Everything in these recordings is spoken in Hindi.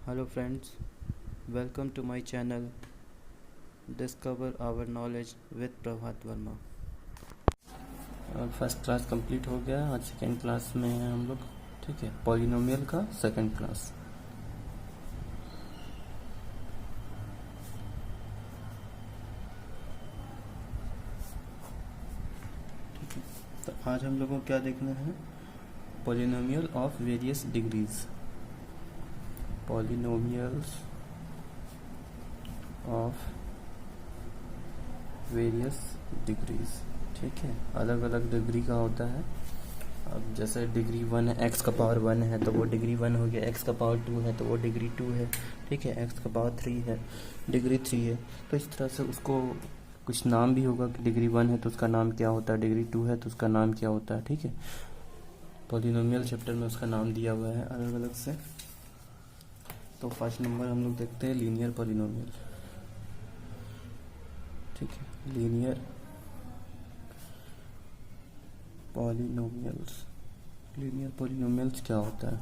Hello friends, welcome to my channel Discover Our Knowledge with प्रभात वर्मा। और फर्स्ट क्लास कंप्लीट हो गया। आज सेकेंड क्लास में हैं हम लोग। ठीक है, पॉलिनोमियल का सेकेंड क्लास। ठीक है, तो आज हम लोगों को क्या देखना है? Polynomial of various degrees. Polynomials of various degrees. ठीक है, अलग अलग डिग्री का होता है। अब जैसे डिग्री 1 है, एक्स का पावर 1 है तो वो डिग्री 1 हो गया। एक्स का पावर 2 है तो वो डिग्री 2 है। ठीक है, एक्स का पावर 3 है, डिग्री 3 है। तो इस तरह से उसको कुछ नाम भी होगा कि डिग्री 1 है तो उसका नाम क्या होता है, डिग्री 2 है तो उसका नाम क्या होता है। ठीक है, पॉलिनोमियल चैप्टर में उसका नाम दिया हुआ है अलग अलग से। तो फर्स्ट नंबर हम लोग देखते हैं लीनियर पॉलिनोमियल। ठीक है, लीनियर पॉलिनोमियल्स। लीनियर पॉलिनोमियल्स क्या होता है?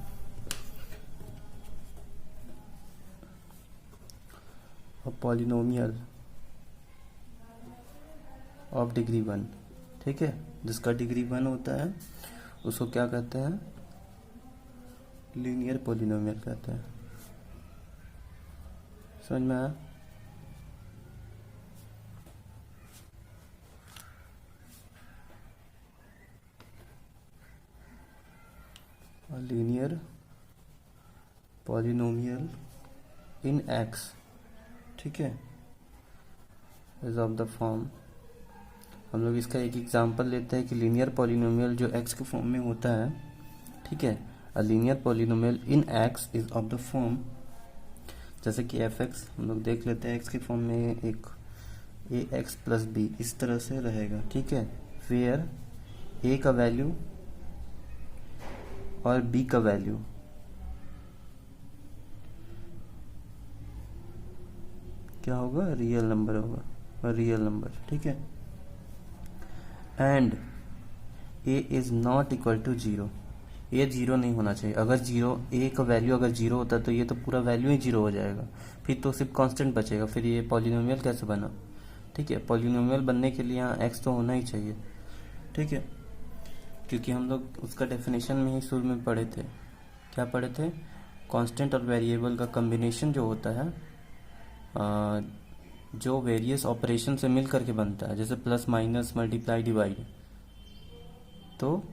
अब पॉलिनोमियल ऑफ डिग्री 1। ठीक है, जिसका डिग्री 1 होता है उसको क्या कहते हैं? लीनियर पॉलिनोमियल कहते हैं। समझ में आया? Linear polynomial in x. ठीक है, इज ऑफ द फॉर्म। हम लोग इसका एक एग्जांपल लेते हैं कि लीनियर पॉलिनोमियल जो एक्स के फॉर्म में होता है। ठीक है, a linear polynomial in x is of the form, जैसे कि एफ एक्स हम लोग देख लेते हैं। एक्स के फॉर्म में एक ए एक्स प्लस बी इस तरह से रहेगा। ठीक है, वेयर ए का वैल्यू और बी का वैल्यू क्या होगा? रियल नंबर होगा, रियल नंबर। ठीक है, and a is not equal to 0। ये 0 नहीं होना चाहिए। अगर 0 ए का वैल्यू अगर 0 होता तो ये तो पूरा वैल्यू ही 0 हो जाएगा, फिर तो सिर्फ कांस्टेंट बचेगा। फिर ये पॉलिनोमियल कैसे बना? ठीक है, पॉलिनोमियल बनने के लिए यहाँ एक्स तो होना ही चाहिए। ठीक है, क्योंकि हम लोग उसका डेफिनेशन में ही शुरू में पढ़े थे। क्या पढ़े थे? कांस्टेंट और वेरिएबल का कम्बिनेशन जो होता है, जो वेरियस ऑपरेशन से मिल करके बनता है, जैसे प्लस माइनस मल्टीप्लाई डिवाइड, तो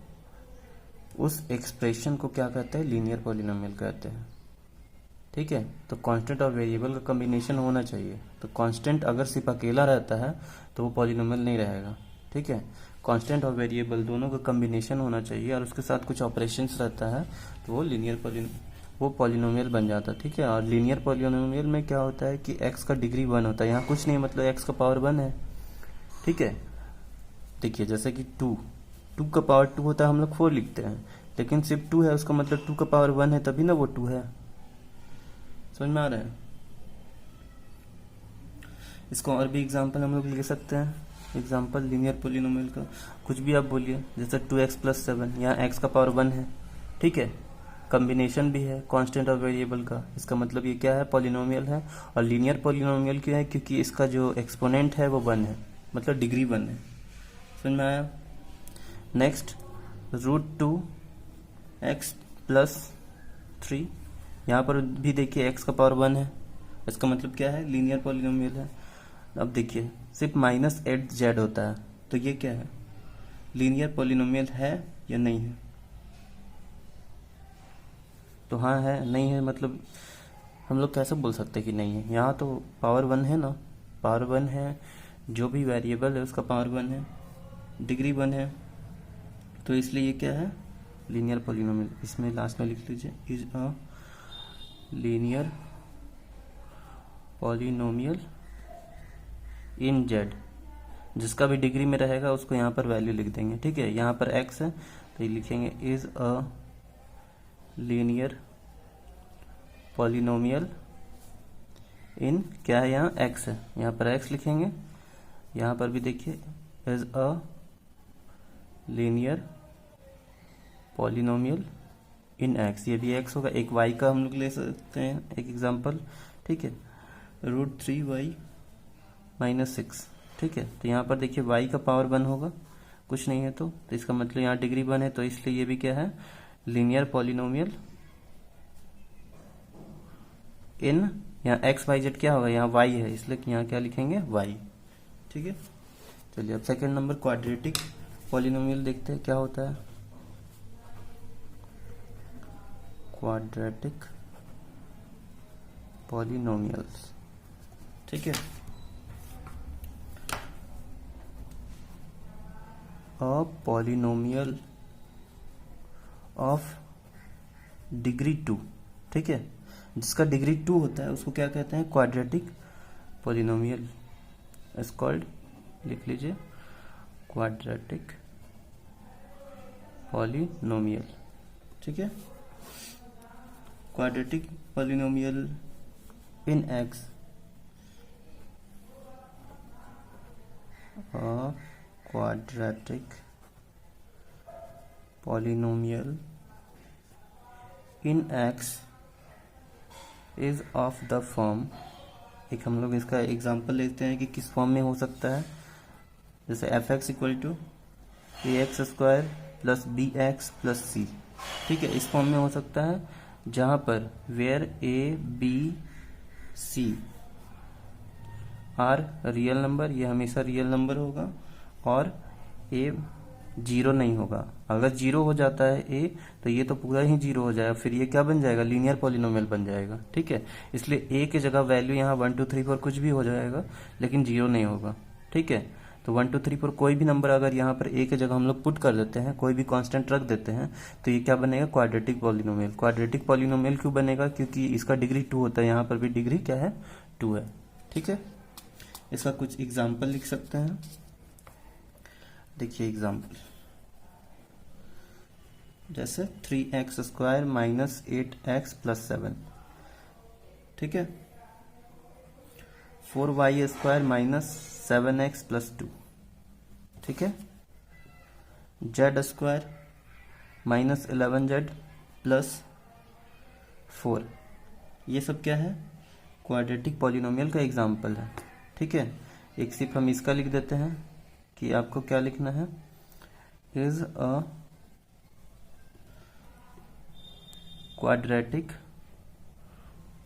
उस एक्सप्रेशन को क्या कहते हैं? लीनियर पॉलिनोमियल कहते हैं। ठीक है, तो कांस्टेंट और वेरिएबल का कम्बिनेशन होना चाहिए। तो कांस्टेंट अगर सिर्फ अकेला रहता है तो वो पॉलिनोमियल नहीं रहेगा। ठीक है, कांस्टेंट और वेरिएबल दोनों का कम्बिनेशन होना चाहिए और उसके साथ कुछ ऑपरेशंस रहता है तो वो पॉलिनोमियल बन जाता है। ठीक है, और लीनियर पॉलिनोमियल में क्या होता है कि एक्स का डिग्री 1 होता है। यहाँ कुछ नहीं, मतलब एक्स का पावर 1 है। ठीक है, देखिए जैसे कि 2 का पावर 2 होता है, हम लोग 4 लिखते हैं, लेकिन सिर्फ 2 है, उसका मतलब 2 का पावर 1 है, तभी ना वो 2 है। समझ में आ रहा है? इसको और भी एग्जांपल हम लोग ले सकते हैं। एग्जांपल लीनियर पॉलिनोमियल का कुछ भी आप बोलिए, जैसे 2x प्लस 7, यहाँ x का पावर 1 है। ठीक है, कम्बिनेशन भी है कांस्टेंट और वेरिएबल का, इसका मतलब ये क्या है? पॉलिनोमियल है। और लीनियर पॉलिनोमियल क्यों है? क्योंकि इसका जो एक्सपोनेंट है वो 1 है, मतलब डिग्री 1 है। समझ में आया? नेक्स्ट, √2x प्लस 3, यहाँ पर भी देखिए x का पावर 1 है, इसका मतलब क्या है? लीनियर पॉलिनोमियल है। अब देखिए सिर्फ -8z होता है, तो ये क्या है? लीनियर पॉलिनोमियल है या नहीं है? तो हाँ है, नहीं है मतलब हम लोग कैसे बोल सकते कि नहीं है? यहाँ तो पावर 1 है ना, पावर 1 है, जो भी वेरिएबल है उसका पावर 1 है, डिग्री 1 है, तो इसलिए ये क्या है? Linear polynomial. इसमें लास्ट में लिख लीजिए, is a linear polynomial in Z. जिसका भी डिग्री में रहेगा उसको यहाँ पर वैल्यू लिख देंगे। ठीक है, यहाँ पर x है तो ये लिखेंगे इज अ लीनियर पॉलिनोमियल इन, क्या है यहाँ? x है, यहाँ पर x लिखेंगे। यहाँ पर भी देखिए is a linear polynomial in x, ये भी एक्स होगा। एक वाई का हम लोग ले सकते हैं एक एग्जांपल, ठीक है, √3y-6, ठीक है। तो यहाँ पर देखिए y का पावर 1 होगा, कुछ नहीं है तो इसका मतलब यहाँ डिग्री 1 है, तो इसलिए ये भी क्या है, लीनियर पॉलिनोमियल इन, यहाँ एक्स वाई जेड क्या होगा, यहाँ y है, इसलिए यहाँ क्या लिखेंगे y, ठीक है। चलिए अब सेकंड नंबर क्वाड्रेटिक पॉलिनोमियल देखते हैं क्या होता है। क्वाड्रेटिक पॉलिनोमियल्स, ठीक है। अ पॉलिनोमियल ऑफ डिग्री 2, ठीक है, जिसका डिग्री 2 होता है उसको क्या कहते हैं, क्वाड्रेटिक पॉलिनोमियल इज कॉल्ड, लिख लीजिए, क्वाड्रेटिक पॉलिनोमियल, ठीक है। Quadratic polynomial in x, a quadratic polynomial in x is of the form, एक हम लोग इसका एग्जांपल लेते हैं कि किस फॉर्म में हो सकता है, जैसे F x equal to A X square plus B X plus C, ठीक है। इस फॉर्म में हो सकता है जहां पर where a b c are real number, ये हमेशा रियल नंबर होगा, और ए जीरो नहीं होगा। अगर जीरो हो जाता है ए, तो ये तो पूरा ही जीरो हो जाएगा, फिर ये क्या बन जाएगा, लीनियर पॉलिनोमियल बन जाएगा, ठीक है। इसलिए ए की जगह वैल्यू यहाँ 1 2 3 4 कुछ भी हो जाएगा, लेकिन जीरो नहीं होगा, ठीक है। तो 1 2 3 4 कोई भी नंबर अगर यहाँ पर ए की जगह हम लोग पुट कर देते हैं, कोई भी कांस्टेंट रख देते हैं, तो ये क्या बनेगा, क्वाड्रेटिक पॉलिनोमियल। क्वाड्रेटिक पॉलिनोमियल क्यों बनेगा, क्योंकि इसका डिग्री 2 होता है, यहाँ पर भी डिग्री क्या है, 2 है, ठीक है। इसका कुछ एग्जाम्पल लिख सकते हैं, देखिए एग्जाम्पल, जैसे 3x square minus 8x plus 7, ठीक है, 4y square minus 7x plus 2, ठीक है, z square minus 11z plus 4, ये सब क्या है, क्वाड्रेटिक पॉलिनोमियल का एग्जाम्पल है, ठीक है। एक सिर्फ हम इसका लिख देते हैं कि आपको क्या लिखना है, इज अ क्वाड्रेटिक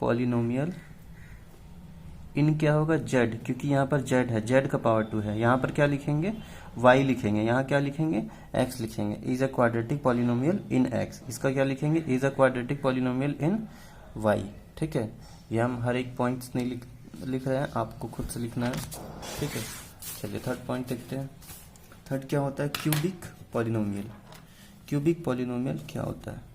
पॉलिनोमियल इन, क्या होगा, z, क्योंकि यहाँ पर z है, z का पावर 2 है, यहाँ पर क्या लिखेंगे, y लिखेंगे, यहाँ क्या लिखेंगे, x लिखेंगे, is a quadratic polynomial in x, इसका क्या लिखेंगे, is a quadratic polynomial in y, ठीक है। ये हम हर एक पॉइंट्स नहीं लिख रहे हैं, आपको खुद से लिखना है, ठीक है। चलिए थर्ड पॉइंट देखते हैं। थर्ड क्या होता है, क्यूबिक पॉलिनोमियल। क्यूबिक पॉलिनोमियल क्या होता है,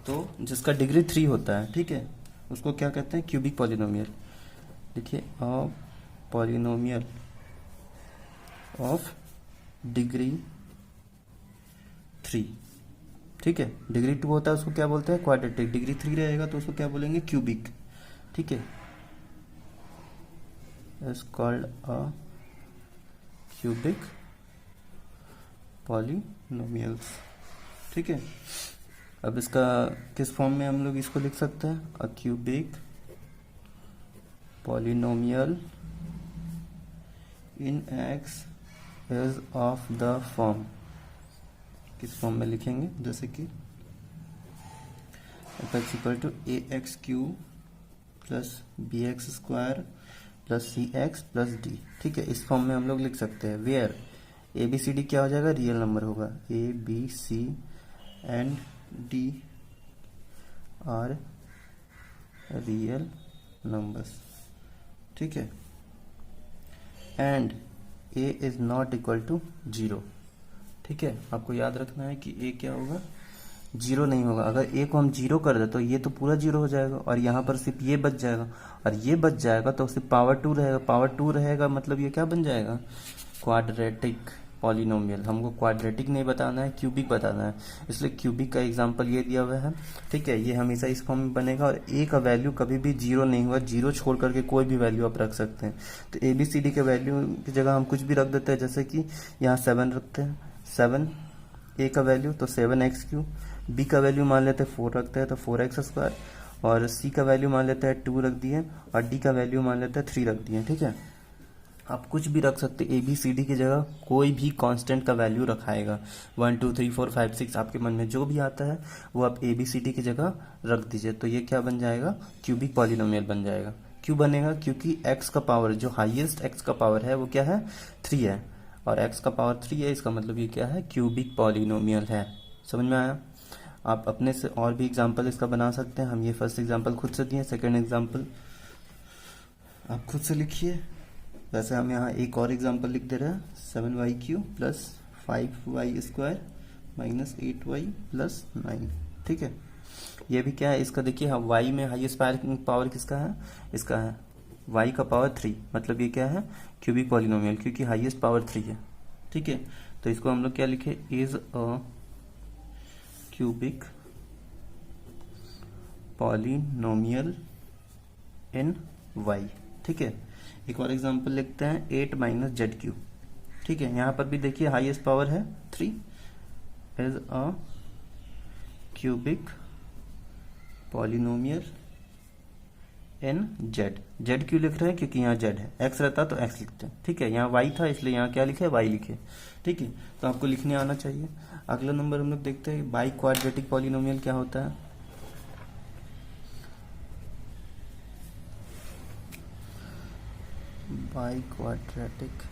तो जिसका डिग्री 3 होता है, ठीक है, उसको क्या कहते हैं, क्यूबिक पॉलिनोमियल। देखिए, अ पॉलिनोमियल ऑफ डिग्री 3, ठीक है। डिग्री 2 होता है उसको क्या बोलते हैं, क्वाड्रेटिक। डिग्री 3 रहेगा तो उसको क्या बोलेंगे, क्यूबिक, ठीक है। Is called a cubic polynomials, ठीक है। अब इसका किस फॉर्म में हम लोग इसको लिख सकते हैं, a cubic polynomial in x is of the form, किस फॉर्म में लिखेंगे, जैसे कि f x equal to A x cube plus B x square plus c x plus d, ठीक है। इस फॉर्म में हम लोग लिख सकते हैं, where a b c d क्या हो जाएगा, रियल नंबर होगा, a b c and d are real numbers, ठीक है। And a is not equal to 0, ठीक है। आपको याद रखना है कि ए क्या होगा, 0 नहीं होगा। अगर ए को हम 0 कर दे तो ये तो पूरा 0 हो जाएगा, और यहाँ पर सिर्फ ये बच जाएगा, और ये बच जाएगा तो सिर्फ पावर 2 रहेगा। पावर 2 रहेगा मतलब ये क्या बन जाएगा, क्वाड्रेटिक, पॉलिनोमियल, हमको क्वाड्रेटिक नहीं बताना है, क्यूबिक बताना है, इसलिए क्यूबिक का एग्जांपल ये दिया हुआ है। ठीक है, ये हमेशा इस फॉर्म में बनेगा और ए का वैल्यू कभी भी जीरो नहीं हुआ, जीरो छोड़ करके कोई भी वैल्यू आप रख सकते हैं। तो ए बी सी डी के वैल्यू की जगह हम कुछ भी रख देते हैं, जैसे कि यहाँ 7 रखते हैं, 7 ए का वैल्यू तो 7x3, बी का वैल्यू मान लेते हैं 4 रखते हैं तो 4x2, और सी का वैल्यू मान लेते हैं 2 रख दिए, और डी का वैल्यू मान लेते हैं 3 रख दिए। ठीक है, आप कुछ भी रख सकते, ए बी सी डी की जगह कोई भी कांस्टेंट का वैल्यू रखाएगा, 1 2 3 4 5 6 आपके मन में जो भी आता है वो आप ए बी सी डी की जगह रख दीजिए। तो ये क्या बन जाएगा, क्यूबिक पॉलिनोमियल बन जाएगा। क्यों बनेगा, क्योंकि x का पावर, जो हाईएस्ट x का पावर है वो क्या है, 3 है, और x का पावर 3 है, इसका मतलब ये क्या है, क्यूबिक पॉलिनोमियल है। समझ में आया। आप अपने से और भी एग्जाम्पल इसका बना सकते हैं, हम ये फर्स्ट एग्जाम्पल खुद से दिए, सेकेंड एग्जाम्पल आप खुद से लिखिए। वैसे हम यहाँ एक और एग्जाम्पल लिख दे रहे हैं, 7y³ plus 5y² minus 8y plus 9। ठीक है, ये भी क्या है, इसका देखिए, हाँ y में हाईएस्ट पावर किसका है, इसका है, y का पावर 3, मतलब ये क्या है, क्यूबिक पॉलिनोमियल, क्योंकि हाईएस्ट पावर 3 है। ठीक है, तो इसको हम लोग क्या लिखे, is a cubic polynomial in y। ठीक है, एक और एग्जांपल लिखते हैं, 8 माइनस जेड क्यू। ठीक है, यहाँ पर भी देखिए हाईएस्ट पावर है 3, is a cubic polynomial in Z. Z Q लिख रहे हैं क्योंकि यहाँ जेड है, एक्स रहता तो एक्स लिखते हैं। ठीक है, यहाँ वाई था इसलिए यहाँ क्या लिखे, वाई लिखे। ठीक है, तो आपको लिखने आना चाहिए। अगला नंबर हम लोग देखते हैं, बाई क्वाड्रेटिक पॉलिनोमियल क्या होता है। By quadratic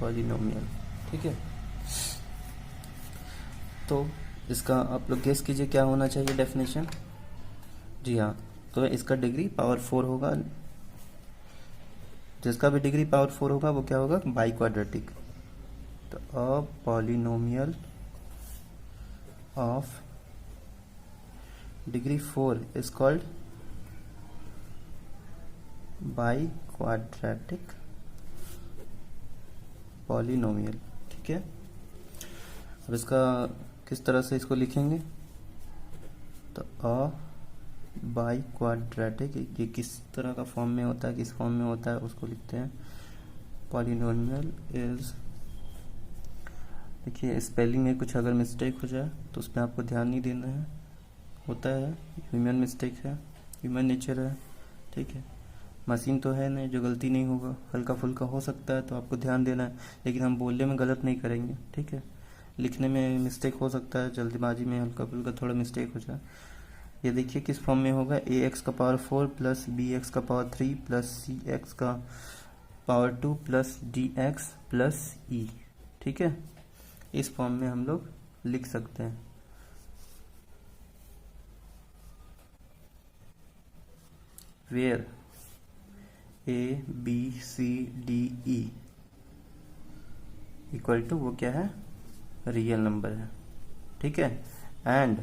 polynomial. ठीक है, तो इसका आप लोग गेस कीजिए क्या होना चाहिए डेफिनेशन। जी हाँ, तो इसका डिग्री पावर 4 होगा, जिसका भी डिग्री पावर 4 होगा वो क्या होगा, बाई क्वाड्रेटिक। तो a polynomial of degree 4 is called by quadratic polynomial. ठीक है, अब इसका किस तरह से इसको लिखेंगे, तो अ बाई क्वाड्रेटिक, ये किस तरह का फॉर्म में होता है, किस फॉर्म में होता है उसको लिखते हैं, पॉलिनोमियल इज, देखिए स्पेलिंग में कुछ अगर मिस्टेक हो जाए तो उसमें आपको ध्यान नहीं देना है, होता है, ह्यूमन मिस्टेक है, ह्यूमन नेचर है। ठीक है, मशीन तो है नहीं जो गलती नहीं होगा, हल्का फुल्का हो सकता है तो आपको ध्यान देना है, लेकिन हम बोलने में गलत नहीं करेंगे। ठीक है, लिखने में मिस्टेक हो सकता है, जल्दबाजी में हल्का फुल्का थोड़ा मिस्टेक हो जाए। ये देखिए किस फॉर्म में होगा, ax का पावर 4 प्लस bx का पावर 3 प्लस cx का power 2 plus dx plus e। ठीक है, इस फॉर्म में हम लोग लिख सकते हैं। Where a b c d e equal to वो क्या है, रियल नंबर है। ठीक है, and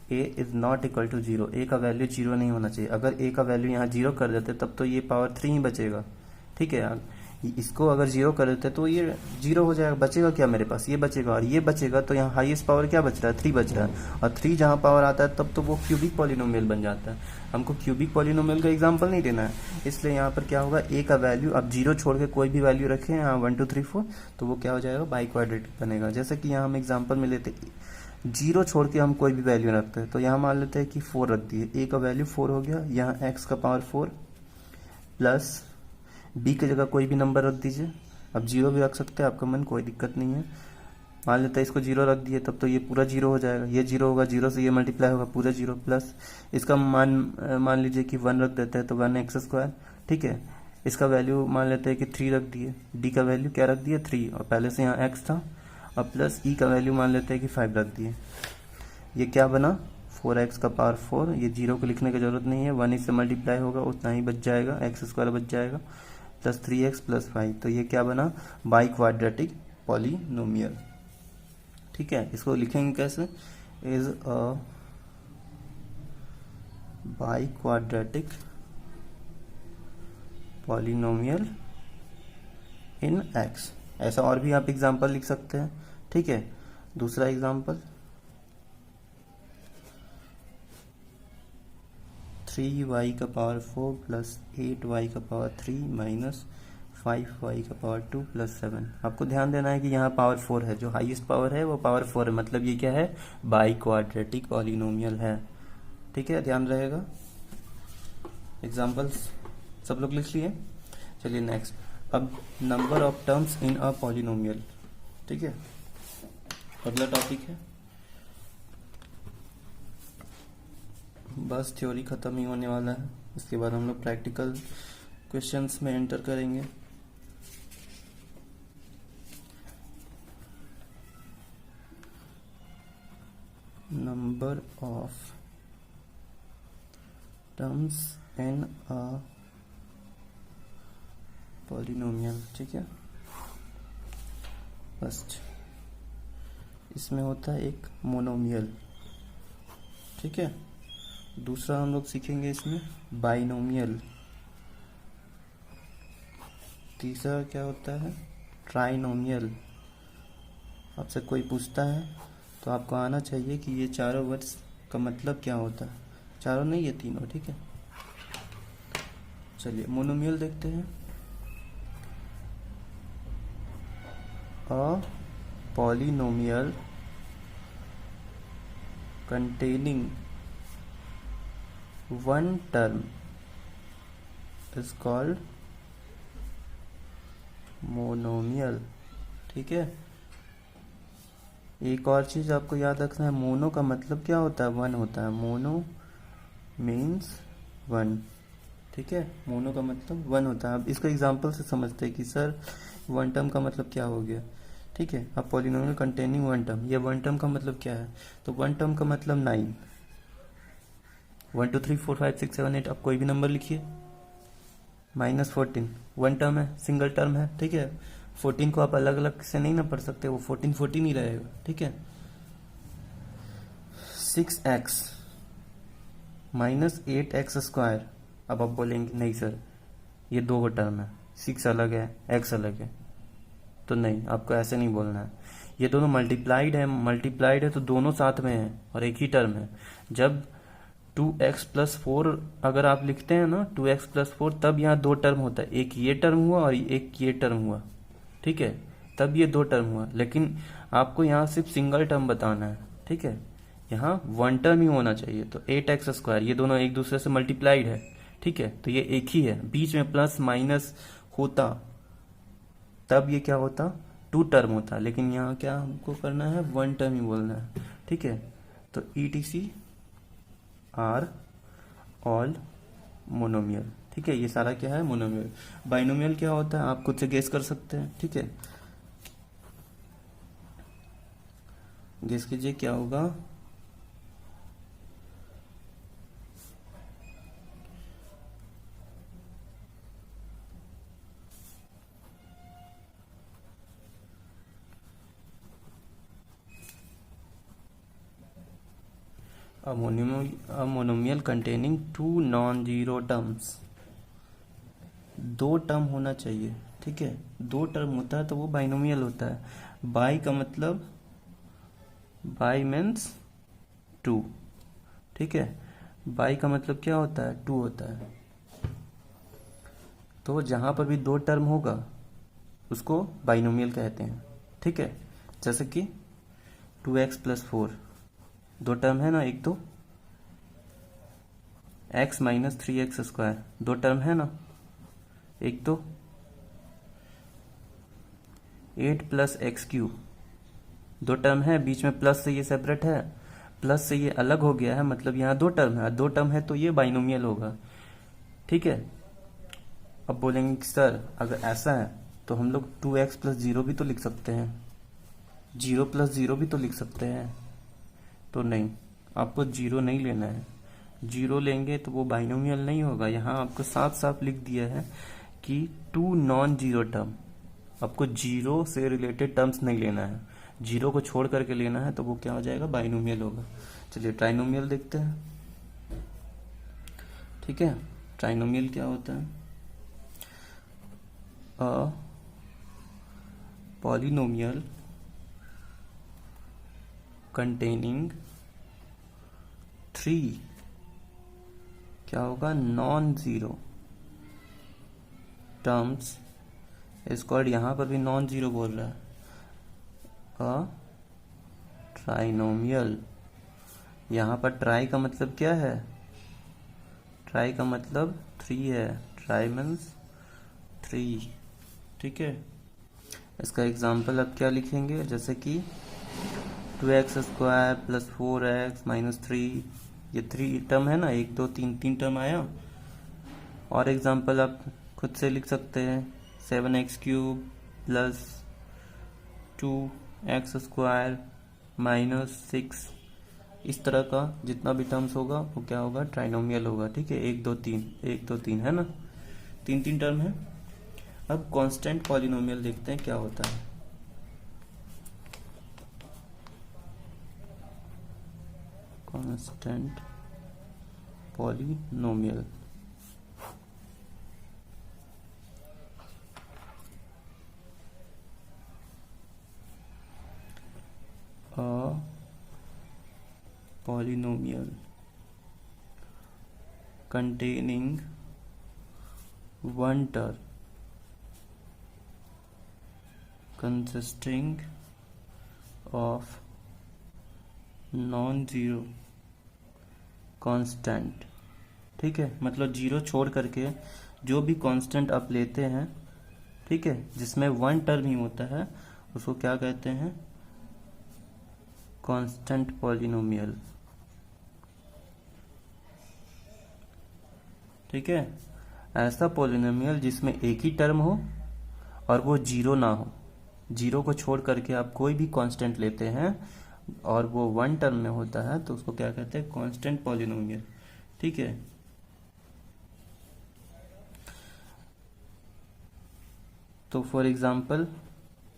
a is not equal to 0, a का वैल्यू 0 नहीं होना चाहिए। अगर a का वैल्यू यहाँ 0 कर देते तब तो ये पावर 3 ही बचेगा। ठीक है, इसको अगर 0 कर देते तो ये 0 हो जाएगा, बचेगा क्या मेरे पास, ये बचेगा और ये बचेगा, तो यहाँ हाईएस्ट पावर क्या बच रहा है, 3 बच रहा है, और 3 जहाँ पावर आता है तब तो वो क्यूबिक पॉलिनोमियल बन जाता है। हमको क्यूबिक पॉलिनोमियल का एग्जाम्पल नहीं देना है, इसलिए यहाँ पर क्या होगा, a का वैल्यू अब 0 छोड़ के कोई भी वैल्यू रखें, यहाँ 1 2 3 4, तो वो क्या हो जाएगा, बाई क्वाड्रेटिक बनेगा। जैसे कि यहाँ हम एग्जाम्पल में लेते 0 छोड़ के हम कोई भी वैल्यू रखते हैं, तो यहाँ मान लेते हैं कि 4 रख दिए, a का वैल्यू 4 हो गया, यहाँ x का पावर 4 प्लस b की जगह कोई भी नंबर रख दीजिए, अब 0 भी रख सकते हैं, आपका मन, कोई दिक्कत नहीं है। मान लेते हैं इसको 0 रख दिए, तब तो ये पूरा 0 हो जाएगा, ये 0 होगा, 0 से ये मल्टीप्लाई होगा, पूरा 0 प्लस इसका मान लीजिए कि 1 रख देते हैं तो 1x²। ठीक है, इसका वैल्यू मान लेते हैं कि 3 रख दिए, d का वैल्यू क्या रख दिया, 3, और पहले से यहाँ x था, और प्लस e का वैल्यू मान लेते हैं कि 5 रख दिए। ये क्या बना, 4x का पावर 4, ये 0 को लिखने की जरूरत नहीं है, 1 इससे मल्टीप्लाई होगा उतना ही बच जाएगा, x² बच जाएगा, प्लस 3x प्लस 5, तो ये क्या बना, बाई क्वाड्रेटिक पॉलिनोमियल। ठीक है, इसको लिखेंगे कैसे, is a by quadratic polynomial in x। ऐसा और भी आप एग्जाम्पल लिख सकते हैं, ठीक है। दूसरा एग्जाम्पल 3y का पावर 4 प्लस 8y का पावर 3 माइनस 5y का पावर 2 प्लस 7। आपको ध्यान देना है कि यहाँ पावर 4 है, जो हाईएस्ट पावर है वो पावर 4 है, मतलब ये क्या है, बाई क्वाड्रेटिक पॉलिनोमियल है, ठीक है, ध्यान रहेगा। एग्जाम्पल्स सब लोग लिख लिए। चलिए नेक्स्ट, अब number of terms in a polynomial, ठीक है, अगला टॉपिक है। बस थ्योरी खत्म ही होने वाला है, इसके बाद हम लोग प्रैक्टिकल क्वेश्चंस में एंटर करेंगे। Number of terms in a polynomial, ठीक है। फर्स्ट इसमें होता है एक मोनोमियल, ठीक है। दूसरा हम लोग सीखेंगे इसमें बाइनोमियल। तीसरा क्या होता है, ट्राइनोमियल। आपसे कोई पूछता है तो आपको आना चाहिए कि ये चारों वर्ड्स का मतलब क्या होता है, चारों नहीं, ये तीनों, ठीक है। चलिए मोनोमियल देखते हैं। A polynomial containing one term is called monomial, ठीक है। एक और चीज आपको याद रखना है, मोनो का मतलब क्या होता है, वन होता है। मोनो मीन्स वन, ठीक है, मोनो का मतलब वन होता है। अब इसको एग्जांपल से समझते हैं कि सर वन टर्म का मतलब क्या हो गया, ठीक है। अब पॉलिनोमियल कंटेनिंग वन टर्म, ये वन टर्म का मतलब क्या है, तो वन टर्म का मतलब 9, 1 2 3 4 5 6 7 8, अब कोई भी नंबर लिखिए, -14 वन टर्म है, सिंगल टर्म है, ठीक है। 14 को आप अलग अलग से नहीं ना पढ़ सकते, वो 14 14 ही रहेगा, ठीक है। 6x -8x²। अब आप बोलेंगे नहीं सर ये दो टर्म है, 6 अलग है x अलग है, तो नहीं, आपको ऐसे नहीं बोलना है। ये दोनों मल्टीप्लाइड है तो दोनों साथ में है और एक ही टर्म है। जब 2x+4 अगर आप लिखते हैं ना, 2x+4, तब यहाँ दो टर्म होता है, एक ये टर्म हुआ और एक ये टर्म हुआ, ठीक है, तब ये दो टर्म हुआ। लेकिन आपको यहाँ सिर्फ सिंगल टर्म बताना है, ठीक है, यहाँ वन टर्म ही होना चाहिए। तो 8x², ये दोनों एक दूसरे से मल्टीप्लाइड है, ठीक है, तो ये एक ही है। बीच में प्लस माइनस होता तब ये क्या होता, टू टर्म होता, लेकिन यहाँ क्या हमको करना है, वन टर्म ही बोलना है, ठीक है। तो ETC आर ऑल मोनोमियल, ठीक है, ये सारा क्या है, मोनोमियल। बाइनोमियल क्या होता है आप खुद से गेस कर सकते हैं, ठीक है, गेस कीजिए क्या होगा। A monomial containing two non-zero terms, दो टर्म होना चाहिए, ठीक है, दो टर्म होता है तो वो बाइनोमियल होता है। बाई का मतलब, बाई मीन्स टू, ठीक है, बाई का मतलब क्या होता है, टू होता है। तो जहां पर भी दो टर्म होगा उसको बाइनोमियल कहते हैं, ठीक है। जैसे कि 2x+4, दो टर्म है ना, एक तो x -3x², दो टर्म है ना, एक तो 8 + x³, दो टर्म है, बीच में प्लस से ये सेपरेट है, प्लस से ये अलग हो गया है, मतलब यहाँ दो टर्म है, दो टर्म है तो ये बाइनोमियल होगा, ठीक है। अब बोलेंगे कि सर अगर ऐसा है तो हम लोग 2x+0 भी तो लिख सकते हैं, 0+0 भी तो लिख सकते हैं, तो नहीं, आपको 0 नहीं लेना है। 0 लेंगे तो वो बाइनोमियल नहीं होगा। यहाँ आपको साफ साफ लिख दिया है कि टू नॉन जीरो टर्म, आपको 0 से रिलेटेड टर्म्स नहीं लेना है, 0 को छोड़ करके लेना है, तो वो क्या हो जाएगा, बाइनोमियल होगा। चलिए ट्राइनोमियल देखते हैं, ठीक है। ट्राइनोमियल क्या होता है, अ पॉलिनोमियल कंटेनिंग 3 क्या होगा, non zero terms is called, यहां पर भी नॉन जीरो बोल रहा है, अ ट्राइनोमियल। यहां पर ट्राई का मतलब क्या है, ट्राई का मतलब 3 है, ट्राई मीन्स 3, ठीक है। इसका एग्जाम्पल अब क्या लिखेंगे, जैसे कि 2x² प्लस 4x माइनस 3, ये 3 टर्म है ना, 1 2 3 3 टर्म आया। और एग्जाम्पल आप खुद से लिख सकते हैं, 7x³ प्लस 2x² माइनस 6, इस तरह का जितना भी टर्म्स होगा वो क्या होगा, ट्राइनोमियल होगा, ठीक है। 1 2 3 1 2 3 है ना, 3 3 टर्म है। अब कांस्टेंट पॉलिनोमियल देखते हैं क्या होता है। Constant polynomial, polynomial containing one term consisting of non-zero constant, ठीक है। मतलब जीरो छोड़ करके जो भी कांस्टेंट आप लेते हैं, ठीक है, जिसमें वन टर्म ही होता है, उसको क्या कहते हैं, कांस्टेंट पॉलिनोमियल, ठीक है। ऐसा पॉलिनोमियल जिसमें एक ही टर्म हो और वो जीरो ना हो, जीरो को छोड़ करके आप कोई भी कांस्टेंट लेते हैं और वो वन टर्म में होता है, तो उसको क्या कहते हैं, कांस्टेंट पॉलिनोमियल, ठीक है। तो फॉर एग्जांपल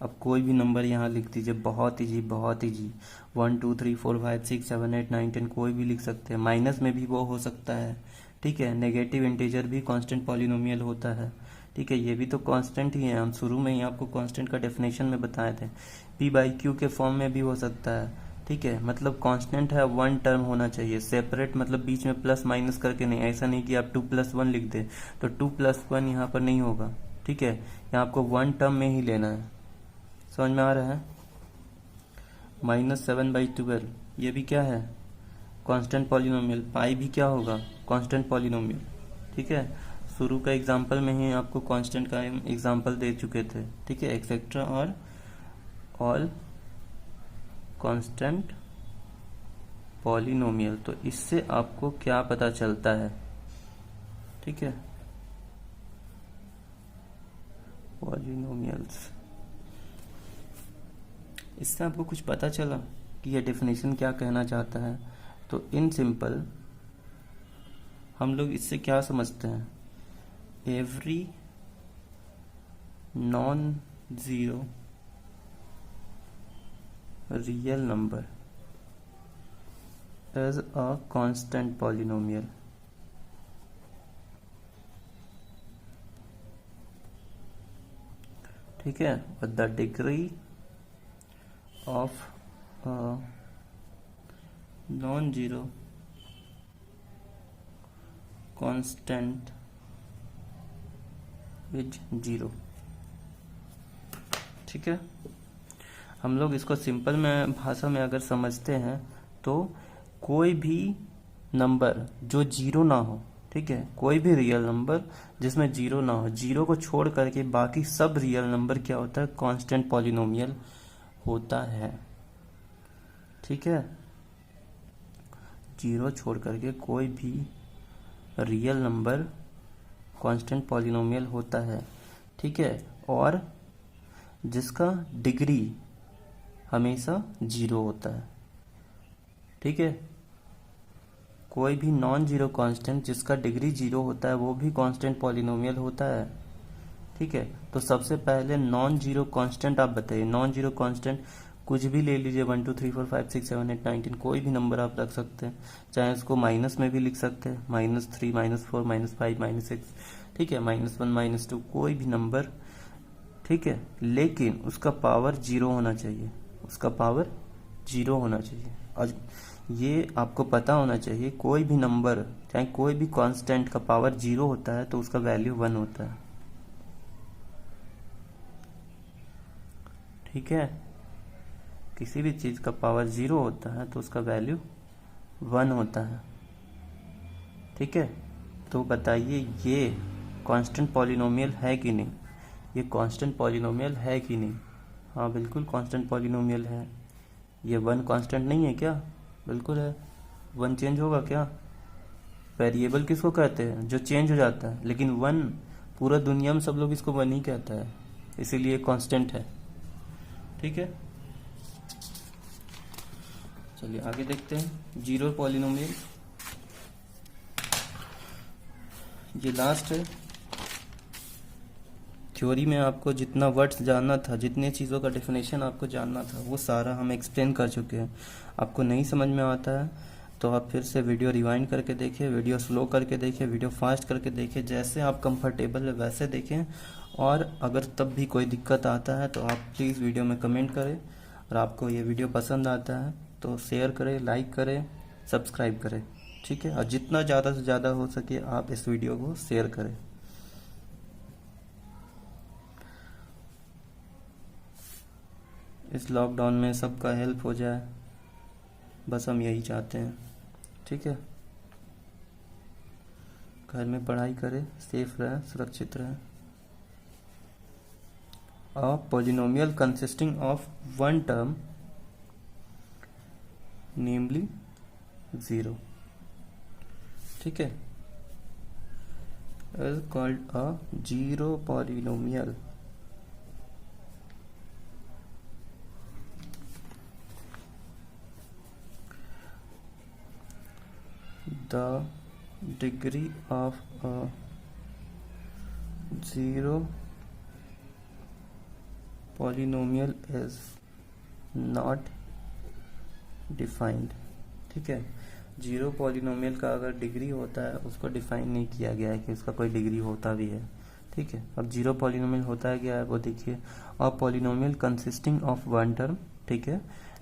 अब कोई भी नंबर यहाँ लिख दीजिए, बहुत इजी 1 2 3 4 5 6 7 8 9 10, कोई भी लिख सकते हैं। माइनस में भी वो हो सकता है, ठीक है। नेगेटिव इंटीजर भी कांस्टेंट पॉलिनोमियल होता है, ठीक है। ये भी तो कांस्टेंट ही है, हम शुरू में ही आपको कांस्टेंट का डेफिनेशन में बताए थे। p/q के फॉर्म में भी हो सकता है, ठीक है। मतलब कांस्टेंट है, वन टर्म होना चाहिए सेपरेट, मतलब बीच में प्लस माइनस करके नहीं, ऐसा नहीं कि आप 2 + 1 लिख दे, तो 2 + 1 यहाँ पर नहीं होगा, ठीक है। यहाँ आपको वन टर्म में ही लेना है, समझ में आ रहा है। -7/12 ये भी क्या है, कांस्टेंट पॉलिनोमियल। पाई भी क्या होगा, कांस्टेंट पॉलिनोमियल, ठीक है। शुरू का एग्जांपल में ही आपको कांस्टेंट का एग्जांपल दे चुके थे, ठीक है। एक्सेट्रा और ऑल कांस्टेंट पॉलिनोमियल, तो इससे आपको क्या पता चलता है, ठीक है, पॉलिनोमियल्स, इससे आपको कुछ पता चला कि यह डेफिनेशन क्या कहना चाहता है। तो इन सिंपल हम लोग इससे क्या समझते हैं, every non zero real number is a constant polynomial, ठीक है। और the degree of non zero constant is 0, ठीक है। हम लोग इसको सिंपल में भाषा में अगर समझते हैं तो कोई भी नंबर जो जीरो ना हो, ठीक है, कोई भी रियल नंबर जिसमें जीरो ना हो, जीरो को छोड़ करके बाकी सब रियल नंबर क्या होता है, कांस्टेंट पॉलिनोमियल होता है, ठीक है। जीरो छोड़ करके कोई भी रियल नंबर कांस्टेंट पॉलिनोमियल होता है, ठीक है। और जिसका डिग्री हमेशा जीरो होता है, ठीक है। कोई भी नॉन जीरो कांस्टेंट जिसका डिग्री जीरो होता है वो भी कांस्टेंट पॉलिनोमियल होता है, ठीक है। तो सबसे पहले नॉन जीरो कांस्टेंट आप बताइए, नॉन जीरो कांस्टेंट कुछ भी ले लीजिए, 1 2 3 4 5 6 7 8 9 10, कोई भी नंबर आप रख सकते हैं, चाहे उसको माइनस में भी लिख सकते हैं, -3 -4 -5 -6, ठीक है, -1 -2, कोई भी नंबर, ठीक है, लेकिन उसका पावर 0 होना चाहिए, उसका पावर 0 होना चाहिए। और ये आपको पता होना चाहिए, कोई भी नंबर चाहे कोई भी कांस्टेंट का पावर 0 होता है तो उसका वैल्यू 1 होता है। ठीक है, किसी भी चीज़ का पावर 0 होता है तो उसका वैल्यू 1 होता है। ठीक है, तो बताइए ये कांस्टेंट पॉलिनोमियल है कि नहीं, ये कांस्टेंट पॉलिनोमियल है कि नहीं? हाँ बिल्कुल कांस्टेंट पॉलिनोमियल है। ये 1 कांस्टेंट नहीं है क्या? बिल्कुल है। 1 चेंज होगा क्या? वेरिएबल किसको कहते हैं? जो चेंज हो जाता है, लेकिन 1 पूरा दुनिया में सब लोग इसको 1 ही कहता है, इसीलिए कांस्टेंट है। ठीक है, चलिए आगे देखते हैं। जीरो पॉलिनोमियल, ये लास्ट है। थ्योरी में आपको जितना वर्ड्स जानना था, जितने चीज़ों का डेफिनेशन आपको जानना था, वो सारा हम एक्सप्लेन कर चुके हैं। आपको नहीं समझ में आता है तो आप फिर से वीडियो रिवाइंड करके देखिए, वीडियो स्लो करके देखिए, वीडियो फास्ट करके देखिए, जैसे आप कंफर्टेबल है वैसे देखें। और अगर तब भी कोई दिक्कत आता है तो आप प्लीज़ वीडियो में कमेंट करें। और आपको ये वीडियो पसंद आता है तो शेयर करें, लाइक करें, सब्सक्राइब करें। ठीक है, और जितना ज़्यादा से ज़्यादा हो सके आप इस वीडियो को शेयर करें। इस लॉकडाउन में सबका हेल्प हो जाए, बस हम यही चाहते हैं। ठीक है, घर में पढ़ाई करें, सेफ रहें, सुरक्षित रहें। A polynomial consisting of one term namely 0, ठीक है, is called a zero polynomial. The degree of a zero polynomial is not defined। ठीक है, जीरो पॉलिनोमियल का अगर डिग्री होता है उसको डिफाइन नहीं किया गया है कि उसका कोई डिग्री होता भी है। ठीक है, अब जीरो पॉलिनोमियल होता है क्या है वो देखिए। अ polynomial consisting of one term, ठीक है,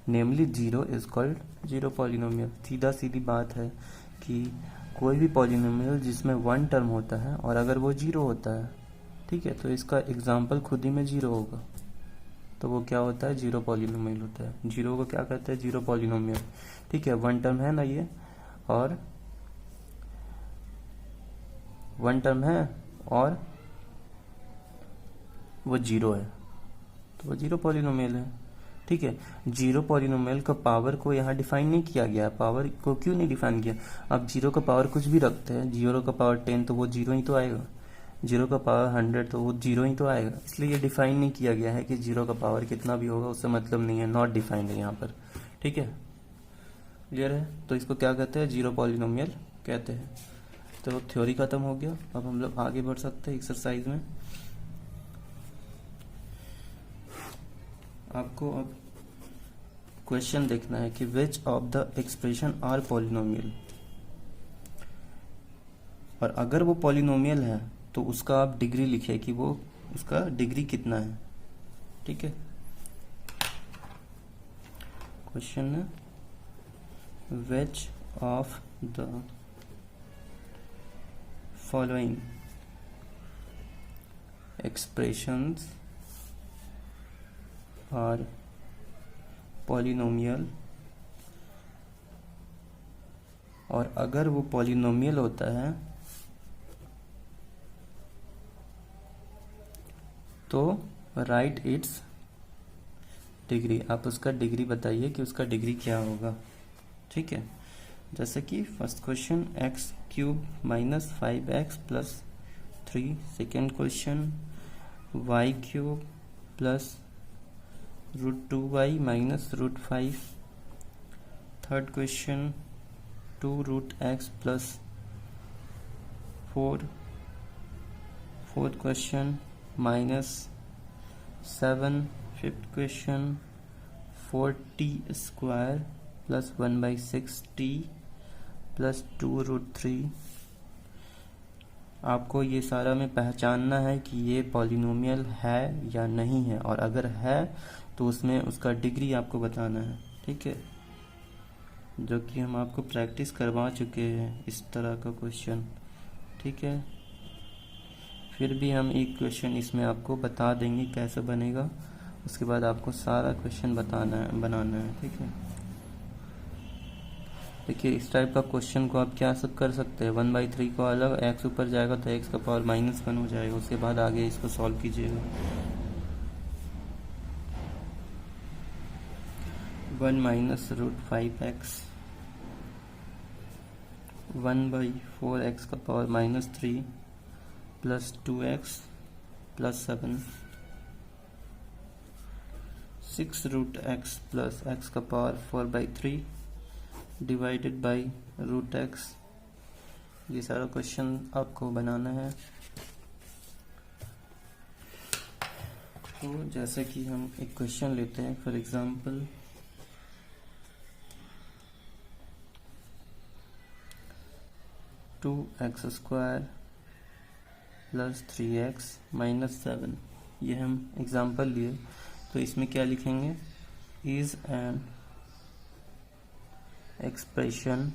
नेमली 0 इज कॉल्ड जीरो पॉलिनोमियल। सीधा सीधी बात है कि कोई भी पॉलिनोमियल जिसमें 1 टर्म होता है और अगर वो 0 होता है, ठीक है, तो इसका एग्जाम्पल खुद ही में 0 होगा, तो वो क्या होता है? जीरो पॉलिनोमियल होता है। जीरो को क्या कहते हैं? Zero polynomial. ठीक है, 1 टर्म है ना ये, और 1 टर्म है और वो 0 है, तो वो जीरो पॉलिनोमियल है। ठीक है, जीरो पॉलिनोमियल का पावर को यहाँ डिफाइन नहीं किया गया। पावर को क्यों नहीं डिफाइन किया? आप जीरो का पावर कुछ भी रखते हैं, जीरो का पावर 10 तो वो 0 ही तो आएगा, जीरो का पावर 100 तो वो 0 ही तो आएगा। इसलिए ये डिफाइन नहीं किया गया है कि जीरो का पावर कितना भी होगा, उससे मतलब नहीं है, नॉट डिफाइंड है यहाँ पर। ठीक है, क्लियर है? तो इसको क्या कहते हैं? जीरो पॉलिनोमियल कहते हैं। तो थ्योरी खत्म हो गया, अब हम लोग आगे बढ़ सकते हैं एक्सरसाइज में। आपको अब क्वेश्चन देखना है कि which of the expression are polynomial, और अगर वो पॉलिनोमियल है तो उसका आप डिग्री लिखिए कि वो उसका डिग्री कितना है। ठीक है, क्वेश्चन है which of the following expressions are polynomial, और अगर वो पॉलिनोमियल होता है तो राइट इट्स डिग्री। आप उसका डिग्री बताइए कि उसका डिग्री क्या होगा। ठीक है, जैसे कि first question x³ minus 5x plus 3, second question y³ plus √2y minus √5, third question 2√x plus 4, fourth question -7, fifth question 4t² plus 1/6t plus 2√3। आपको ये सारा में पहचानना है कि ये पॉलिनोमियल है या नहीं है, और अगर है तो उसमें उसका डिग्री आपको बताना है, ठीक है, जो कि हम आपको प्रैक्टिस करवा चुके हैं इस तरह का क्वेश्चन, ठीक है। फिर भी हम एक क्वेश्चन इसमें आपको बता देंगे कैसे बनेगा, उसके बाद आपको सारा क्वेश्चन बनाना है, ठीक है। देखिए इस टाइप का क्वेश्चन को आप क्या सब कर सकते हैं, 1/3 को अलग x ऊपर जाएगा तो x का पावर -1 हो जाएगा, उसके बाद आगे इसको सॉल्व कीजिएगा। 1 - √5x 1/4x का power -3 plus 2x plus 7 6√x plus x का पावर 4/3 डिवाइडेड बाई √x। ये सारा क्वेश्चन आपको बनाना है। तो जैसे कि हम एक क्वेश्चन लेते हैं, for example 2x² plus 3x minus 7, ये हम एग्जांपल लिए। तो इसमें क्या लिखेंगे, is an expression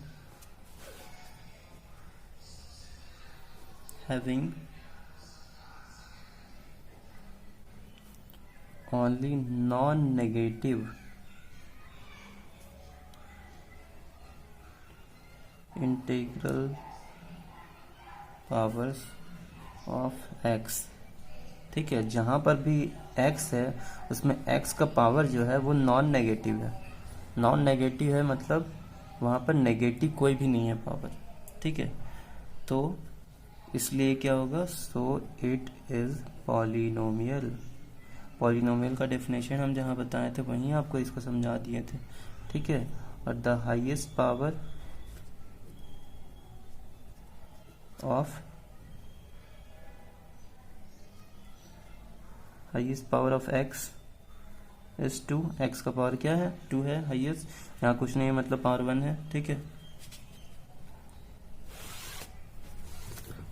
having only non-negative integral powers of x, ठीक है। जहां पर भी x है उसमें x का पावर जो है वो नॉन नेगेटिव है। नॉन नेगेटिव है मतलब वहां पर नेगेटिव कोई भी नहीं है पावर, ठीक है। तो इसलिए क्या होगा, so it is polynomial. Polynomial का डेफिनेशन हम जहां बताए थे वहीं आपको इसको समझा दिए थे, ठीक है। और the highest power of x is 2। x का पावर क्या है, 2 है, हाईएस्ट। यहाँ कुछ नहीं है मतलब पावर 1 है, ठीक है।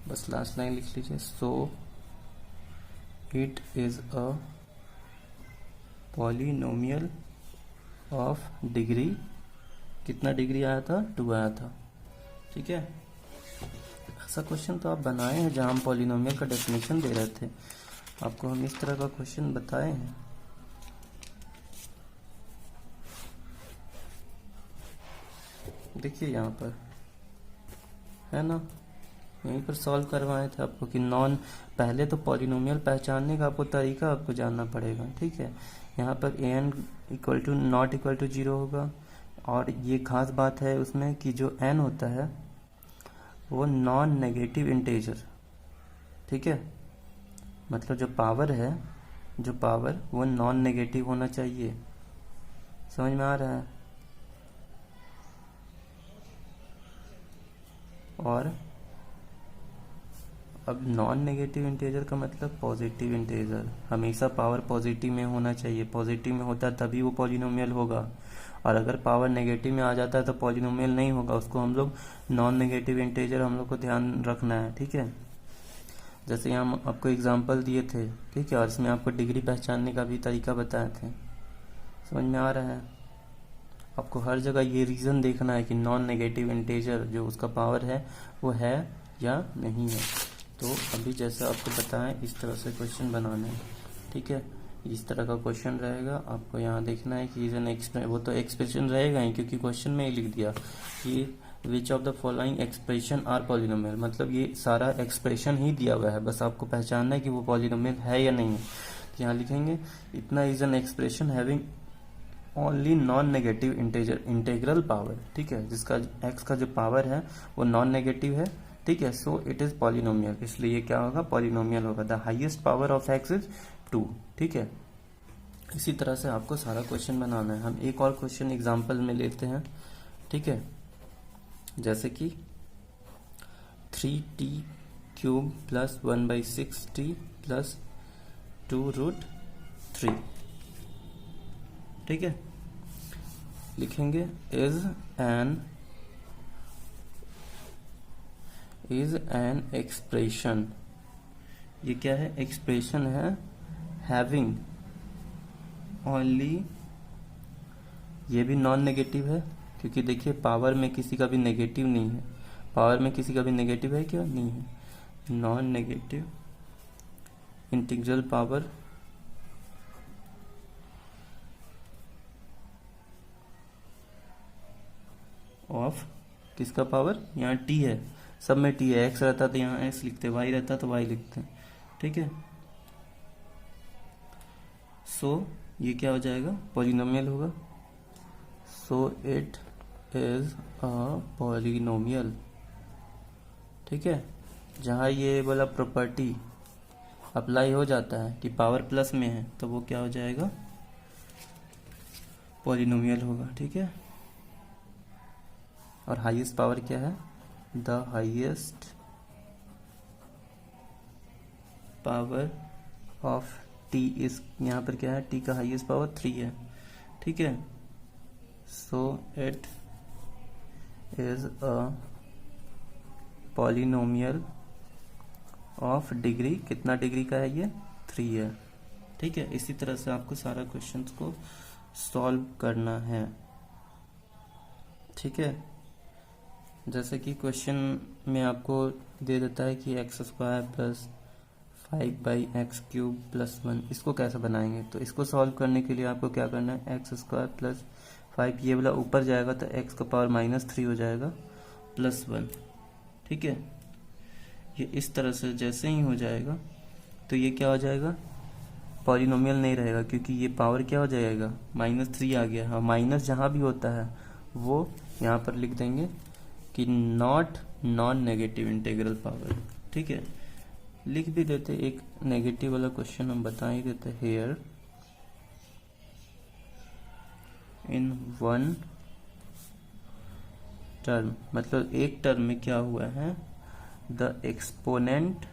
बस लास्ट लाइन लिख लीजिए, so it is a polynomial of degree, कितना डिग्री आया था, 2 आया था, ठीक है। ऐसा क्वेश्चन तो आप बनाए हैं जहां हम पॉलिनोमियल का डेफिनेशन दे रहे थे, आपको हम इस तरह का क्वेश्चन बताए हैं। देखिए यहाँ पर है ना, यहीं पर सॉल्व करवाए थे आपको कि पहले तो पॉलिनोमियल पहचानने का आपको तरीका आपको जानना पड़ेगा, ठीक है। यहाँ पर an equal to not equal to 0 होगा, और ये खास बात है उसमें कि जो n होता है वो नॉन नेगेटिव इंटेजर, ठीक है। मतलब जो पावर वो नॉन नेगेटिव होना चाहिए, समझ में आ रहा है। और अब नॉन नेगेटिव इंटेजर का मतलब पॉजिटिव इंटेजर, हमेशा पावर पॉजिटिव में होना चाहिए, पॉजिटिव में होता है तभी वो पॉलिनोमियल होगा। और अगर पावर नेगेटिव में आ जाता है तो पॉलिनोमियल नहीं होगा, उसको हम लोग नॉन नेगेटिव इंटेजर हम लोग को ध्यान रखना है, ठीक है। जैसे हम आपको एग्जांपल दिए थे, ठीक है, और इसमें आपको डिग्री पहचानने का भी तरीका बताए थे, समझ में आ रहा है। आपको हर जगह ये रीजन देखना है कि नॉन नेगेटिव इंटेजर जो उसका पावर है वो है या नहीं है। तो अभी जैसे आपको बताएं इस तरह से क्वेश्चन बनाना है, ठीक है। इस तरह का क्वेश्चन रहेगा, आपको यहाँ देखना है कि वो तो एक्सप्रेशन रहेगा ही, क्योंकि क्वेश्चन में ही लिख दिया कि which of the following expression are polynomial, मतलब ये सारा एक्सप्रेशन ही दिया हुआ है, बस आपको पहचानना है कि वो पॉलिनोमियल है या नहीं है। तो यहाँ लिखेंगे इतना is an expression having only non negative integral power, ठीक है, जिसका x का जो पावर है वो नॉन नेगेटिव है, ठीक है। सो इट इज पॉलिनोमियल, इसलिए ये क्या होगा, पॉलिनोमियल होगा। The highest power of x is 2, ठीक है। इसी तरह से आपको सारा क्वेश्चन बनाना है। हम एक और क्वेश्चन एग्जांपल में लेते हैं, ठीक है। जैसे कि 3t³ प्लस 1/6t प्लस 2√3, ठीक है। लिखेंगे इज इज एन एक्सप्रेशन, ये क्या है, एक्सप्रेशन है, हैविंग ओनली, ये भी नॉन नेगेटिव है क्योंकि देखिए पावर में किसी का भी नेगेटिव नहीं है, पावर में किसी का भी नेगेटिव है क्या, नहीं है, non negative integral power of किसका पावर, यहाँ टी है, सब में टी है, एक्स रहता तो यहाँ एक्स लिखते, वाई रहता तो वाई लिखते, ठीक है। सो ये क्या हो जाएगा, पॉलिनोमियल होगा, so it is a polynomial, ठीक है। जहाँ ये वाला प्रॉपर्टी अप्लाई हो जाता है कि पावर प्लस में है तो वो क्या हो जाएगा, पॉलिनोमियल होगा, ठीक है। और हाईएस्ट पावर क्या है, the highest power of T is, यहाँ पर क्या है, टी का हाईएस्ट पावर 3 है, ठीक है। So it is a polynomial of degree, कितना डिग्री का है ये, 3 है, ठीक है। इसी तरह से आपको सारा क्वेश्चंस को सॉल्व करना है, ठीक है। जैसे कि क्वेश्चन में आपको दे देता है कि x² प्लस 5/x³ प्लस 1, इसको कैसे बनाएंगे, तो इसको सॉल्व करने के लिए आपको क्या करना है, x² प्लस 5, ये वाला ऊपर जाएगा तो x का पावर -3 हो जाएगा प्लस 1, ठीक है। ये इस तरह से जैसे ही हो जाएगा तो ये क्या हो जाएगा, पॉलिनोमियल नहीं रहेगा क्योंकि ये पावर क्या हो जाएगा, -3 आ गया। हाँ, माइनस जहाँ भी होता है वो यहाँ पर लिख देंगे कि not non negative integral power, ठीक है। लिख भी देते, एक नेगेटिव वाला क्वेश्चन हम बता ही देते, हेयर इन वन टर्म, मतलब एक टर्म में क्या हुआ है, द एक्सपोनेंट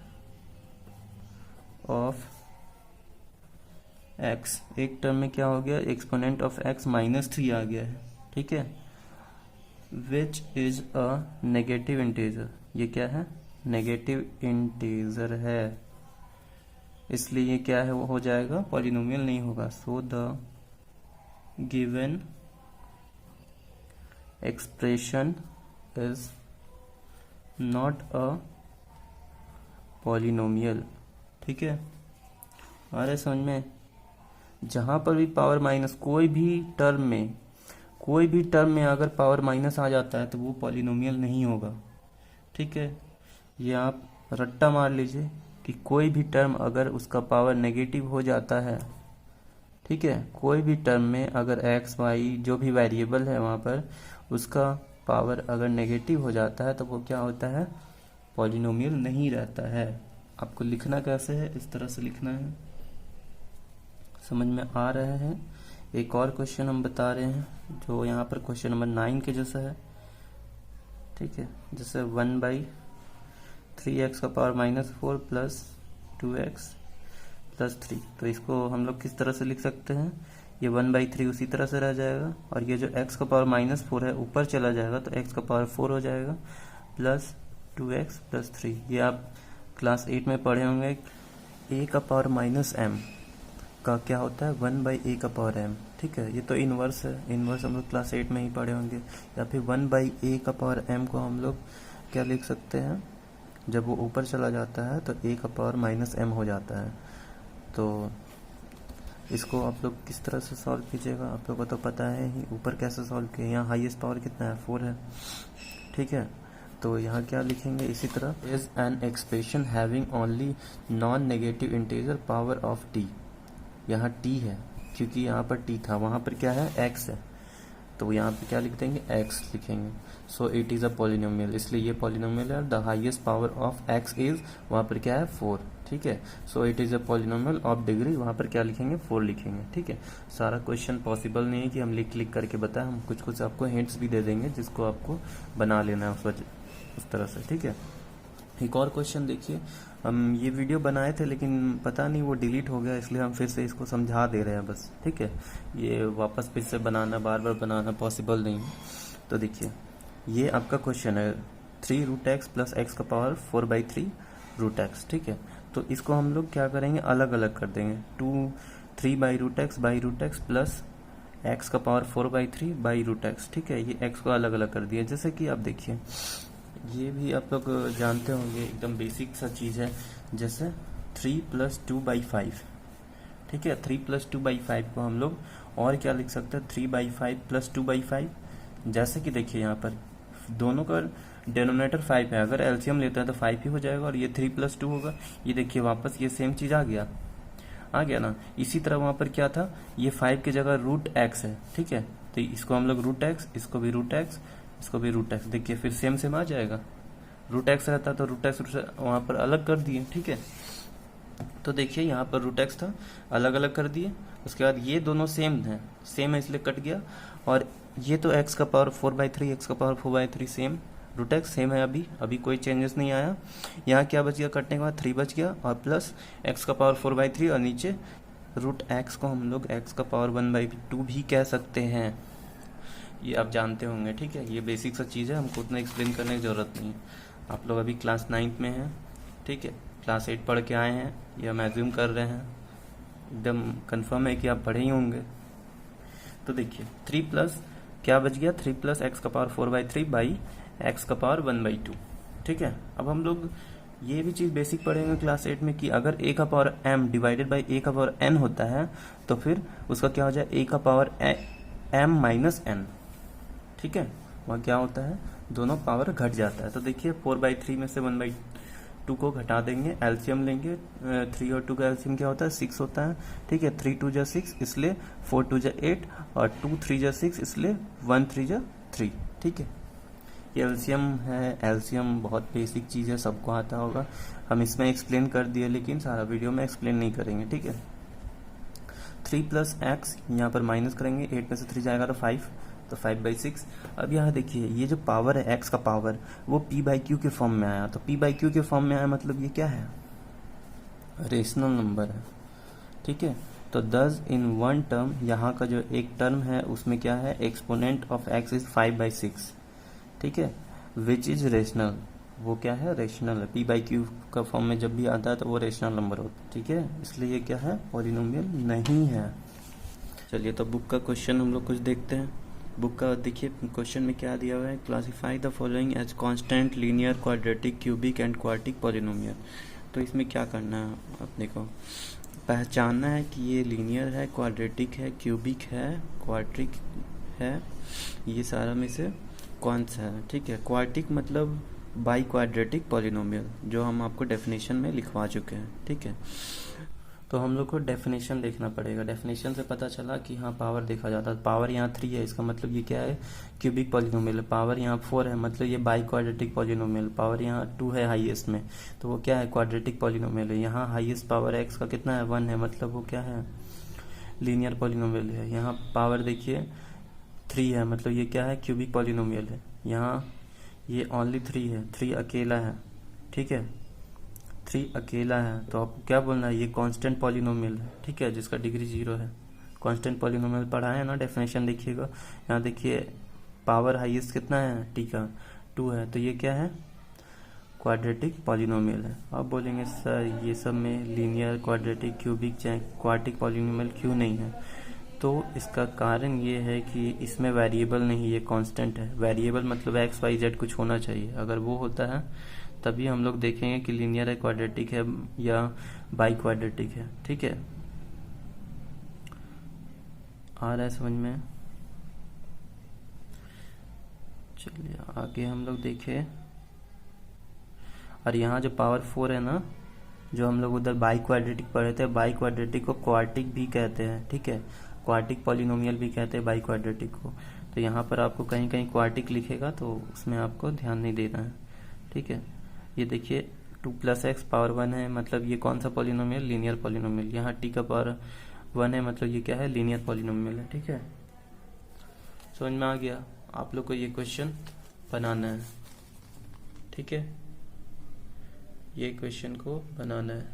ऑफ एक्स, एक टर्म में क्या हो गया, एक्सपोनेंट ऑफ एक्स -3 आ गया है, ठीक है। Which is a negative integer, ये क्या है, नेगेटिव इंटीजर है, इसलिए ये क्या है, वो हो जाएगा पॉलिनोमियल नहीं होगा। So the given expression is not a polynomial, ठीक है। आ रहा है समझ में, जहां पर भी पावर माइनस, कोई भी टर्म में अगर पावर माइनस आ जाता है तो वो पॉलिनोमियल नहीं होगा, ठीक है। ये आप रट्टा मार लीजिए कि कोई भी टर्म अगर उसका पावर नेगेटिव हो जाता है, ठीक है, कोई भी टर्म में अगर x y जो भी वेरिएबल है वहां पर उसका पावर अगर नेगेटिव हो जाता है तो वो क्या होता है, पॉलिनोमियल नहीं रहता है। आपको लिखना कैसे है, इस तरह से लिखना है, समझ में आ रहे हैं। एक और क्वेश्चन हम बता रहे हैं जो यहाँ पर क्वेश्चन नंबर 9 के जैसा है, ठीक है। जैसे 1/3x का पावर -4 प्लस 2x प्लस 3, तो इसको हम लोग किस तरह से लिख सकते हैं, ये 1/3 उसी तरह से रह जाएगा और ये जो x का पावर -4 है ऊपर चला जाएगा तो x का पावर 4 हो जाएगा प्लस 2x प्लस 3। ये आप क्लास 8 में पढ़े होंगे, a का पावर -m का क्या होता है, 1/a का पावर m, ठीक है। ये तो इनवर्स है, इनवर्स हम लोग क्लास 8 में ही पढ़े होंगे। या फिर 1/a का पावर m को हम लोग क्या लिख सकते हैं, जब वो ऊपर चला जाता है तो a का पावर -m हो जाता है। तो इसको आप लोग किस तरह से सॉल्व कीजिएगा, आप लोग को तो पता है ही, ऊपर कैसे सॉल्व किए, यहाँ हाईएस्ट पावर कितना है, 4 है, ठीक है। तो यहाँ क्या लिखेंगे, इसी तरह is an expression having only non negative integer power of t, यहाँ t है क्योंकि यहाँ पर t था, वहाँ पर क्या है, x है, तो यहाँ पे क्या लिख देंगे, x लिखेंगे। So it is a polynomial, इसलिए ये पॉलिनोमियल है। The highest power of x is, वहाँ पर क्या है, 4, ठीक है। So it is a polynomial of degree, वहाँ पर क्या लिखेंगे, 4 लिखेंगे, ठीक है। सारा क्वेश्चन पॉसिबल नहीं है कि हम लिख करके बताएं, हम कुछ आपको हिंट्स भी दे देंगे जिसको आपको बना लेना है उस तरह से, ठीक है। एक और क्वेश्चन देखिए, हम ये वीडियो बनाए थे लेकिन पता नहीं वो डिलीट हो गया, इसलिए हम फिर से इसको समझा दे रहे हैं बस, ठीक है। ये वापस फिर से बनाना, बार बार बनाना पॉसिबल नहीं है। तो देखिए, ये आपका क्वेश्चन है 3√x प्लस एक्स का पावर 4/3√x, ठीक है। तो इसको हम लोग क्या करेंगे, अलग अलग कर देंगे। 3/√x प्लस एक्स का पावर 4/3/√x, ठीक है। ये x को अलग अलग कर दिया। जैसे कि आप देखिए, ये भी आप लोग जानते होंगे, एकदम बेसिक सा चीज़ है। जैसे 3 + 2/5, ठीक है। 3 + 2/5 को हम लोग और क्या लिख सकते हैं, 3/5 + 2/5। जैसे कि देखिए यहाँ पर दोनों का डिनोमिनेटर 5 है, अगर एलसीएम लेते हैं तो 5 ही हो जाएगा और ये 3 + 2 होगा। ये देखिए वापस ये सेम चीज़ आ गया ना। इसी तरह वहाँ पर क्या था, ये 5 की जगह √x है, ठीक है। तो इसको हम लोग √x, इसको भी √x, इसको भी √x, देखिए फिर सेम आ जाएगा। √x रहता तो √x वहाँ पर अलग कर दिए, ठीक है। तो देखिए यहाँ पर √x था, अलग अलग कर दिए। उसके बाद ये दोनों सेम है इसलिए कट गया। और ये तो x का पावर 4/3, x का पावर 4/3 सेम, √x सेम है, अभी कोई चेंजेस नहीं आया। यहाँ क्या बच गया, कटने के बाद 3 बच गया और प्लस x का पावर 4/3 और नीचे √x को हम लोग x का पावर 1/2 भी कह सकते हैं। ये आप जानते होंगे, ठीक है। ये बेसिक सा चीज़ है, हमको उतना एक्सप्लेन करने की ज़रूरत नहीं है। आप लोग अभी क्लास 9th में हैं, ठीक है। क्लास 8 पढ़ के आए हैं, ये हम एज्यूम कर रहे हैं, एकदम कंफर्म है कि आप पढ़े ही होंगे। तो देखिए 3 प्लस क्या बच गया, 3 + x का पावर 4/3 x का पावर 1/2, ठीक है। अब हम लोग ये भी चीज़ बेसिक पढ़ेंगे क्लास 8 में कि अगर a का power m divided by a का पावर n होता है तो फिर उसका क्या हो जाए, a का पावर m - n, ठीक है। वहाँ क्या होता है, दोनों पावर घट जाता है। तो देखिए 4/3 में से 1/2 को घटा देंगे, एलसीएम लेंगे। 3 और 2 का एलसीएम क्या होता है, 6 होता है, ठीक है। 3 × 2 = 6, इसलिए 4 × 2 = 8 और 2 × 3 = 6, इसलिए 1 × 3 = 3, ठीक है। ये एलसीएम है। एलसीएम बहुत बेसिक चीज़ है, सबको आता होगा। हम इसमें एक्सप्लेन कर दिए, लेकिन सारा वीडियो में एक्सप्लेन नहीं करेंगे, ठीक है। 3 + x यहाँ पर माइनस करेंगे, 8 में से 3 जाएगा तो 5, तो 5/6। अब यहाँ देखिए ये जो पावर है x का पावर, वो p/q के फॉर्म में आया। तो p/q के फॉर्म में आया मतलब ये क्या है, रेशनल नंबर है, ठीक है। तो 10 इन 1 टर्म, यहाँ का जो एक टर्म है उसमें क्या है, एक्सपोनेंट ऑफ x इज 5/6, ठीक है, विच इज रेशनल। वो क्या है, रेशनल है। p/q का फॉर्म में जब भी आता है तो वो रेशनल नंबर होता है, ठीक है। इसलिए ये क्या है, पॉलिनोमियल नहीं है। चलिए तो बुक का क्वेश्चन हम लोग कुछ देखते हैं। बुक का देखिए क्वेश्चन में क्या दिया हुआ है, classify the following as constant, linear, quadratic, cubic and quartic polynomial. तो इसमें क्या करना है, अपने को पहचानना है कि ये लीनियर है, क्वाड्रेटिक है, क्यूबिक है, क्वार्टिक है, ये सारा में से कौन सा है, ठीक है। क्वार्टिक मतलब बाई क्वाड्रेटिक पॉलिनोमियल, जो हम आपको डेफिनेशन में लिखवा चुके हैं, ठीक है। तो हम लोग को डेफिनेशन देखना पड़ेगा। डेफिनेशन से पता चला कि हाँ पावर देखा जाता है, पावर यहाँ 3 है, इसका मतलब ये क्या है, क्यूबिक पॉलिनोमियल। पावर यहाँ 4 है, मतलब ये बाई क्वाड्रेटिक पॉलिनोमियल। पावर यहाँ 2 है हाईएस्ट में, तो वो क्या है, क्वाड्रेटिक पॉलिनोमियल है। यहाँ हाईएस्ट पावर एक्स का कितना है, 1 है, मतलब वो क्या है, लीनियर पॉलिनोमियल है। यहाँ पावर देखिए 3 है, मतलब ये क्या है, क्यूबिक पॉलिनोमियल है। यहाँ ये ओनली 3 है, 3 अकेला है, ठीक है, 3 अकेला है। तो आपको क्या बोलना है, ये कांस्टेंट पॉलिनोमियल है, ठीक है, जिसका डिग्री 0 है। कांस्टेंट पॉलिनोमियल पढ़ा है ना, डेफिनेशन देखिएगा। यहाँ देखिए पावर हाईएस्ट कितना है, टी का 2 है, तो ये क्या है, क्वाड्रेटिक पॉलिनोमियल है। आप बोलेंगे सर ये सब में लीनियर, क्वाड्रेटिक, क्यूबिक चाहे क्वार्टिक पॉलिनोमियल क्यों नहीं है, तो इसका कारण ये है कि इसमें वेरिएबल नहीं, ये कांस्टेंट है। वेरिएबल मतलब एक्स वाई जेड कुछ होना चाहिए, अगर वो होता है तभी हम लोग देखेंगे कि लीनियर है, क्वाड्रेटिक है या बाई क्वाड्रेटिक है, ठीक है। आ रहा है समझ में। चलिए आगे हम लोग देखें। और यहाँ जो पावर 4 है ना, जो हम लोग उधर बाई क्वाड्रेटिक पढ़े थे, बाई क्वाड्रेटिक को क्वार्टिक भी कहते हैं, ठीक है, क्वार्टिक पॉलिनोमियल भी कहते हैं बाई क्वाड्रेटिक को। तो यहाँ पर आपको कहीं कहीं क्वार्टिक लिखेगा तो उसमें आपको ध्यान नहीं देना है, ठीक है। ये देखिए 2 + x पावर 1 है, मतलब ये कौन सा पॉलिनोमियल, लीनियर पॉलिनोमियल। यहाँ t का पावर 1 है, मतलब ये क्या है, लीनियर पॉलिनोमियल है, ठीक है। समझ में आ गया। आप लोग को ये क्वेश्चन बनाना है, ठीक है, ये क्वेश्चन को बनाना है।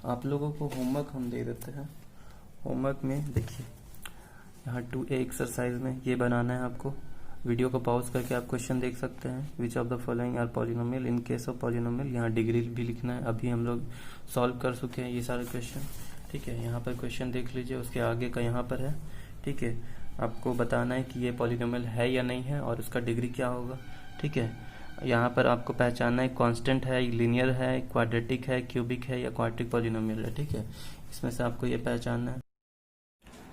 आप लोगों को होमवर्क हम दे देते हैं। होमवर्क में देखिए यहाँ 2A एक्सरसाइज में ये बनाना है आपको। वीडियो को पॉज करके आप क्वेश्चन देख सकते हैं। Which of the following are polynomial, in case of polynomial यहाँ डिग्री भी लिखना है। अभी हम लोग सॉल्व कर चुके हैं ये सारे क्वेश्चन, ठीक है। यहाँ पर क्वेश्चन देख लीजिए, उसके आगे का यहाँ पर है, ठीक है। आपको बताना है कि ये पॉलिनोमियल है या नहीं है और उसका डिग्री क्या होगा, ठीक है। यहाँ पर आपको पहचानना है कांस्टेंट है, लीनियर है, क्वाड्रेटिक है, क्यूबिक है या क्वाड्रेटिक पॉलिनोमियल है, ठीक है। इसमें से आपको ये पहचानना है।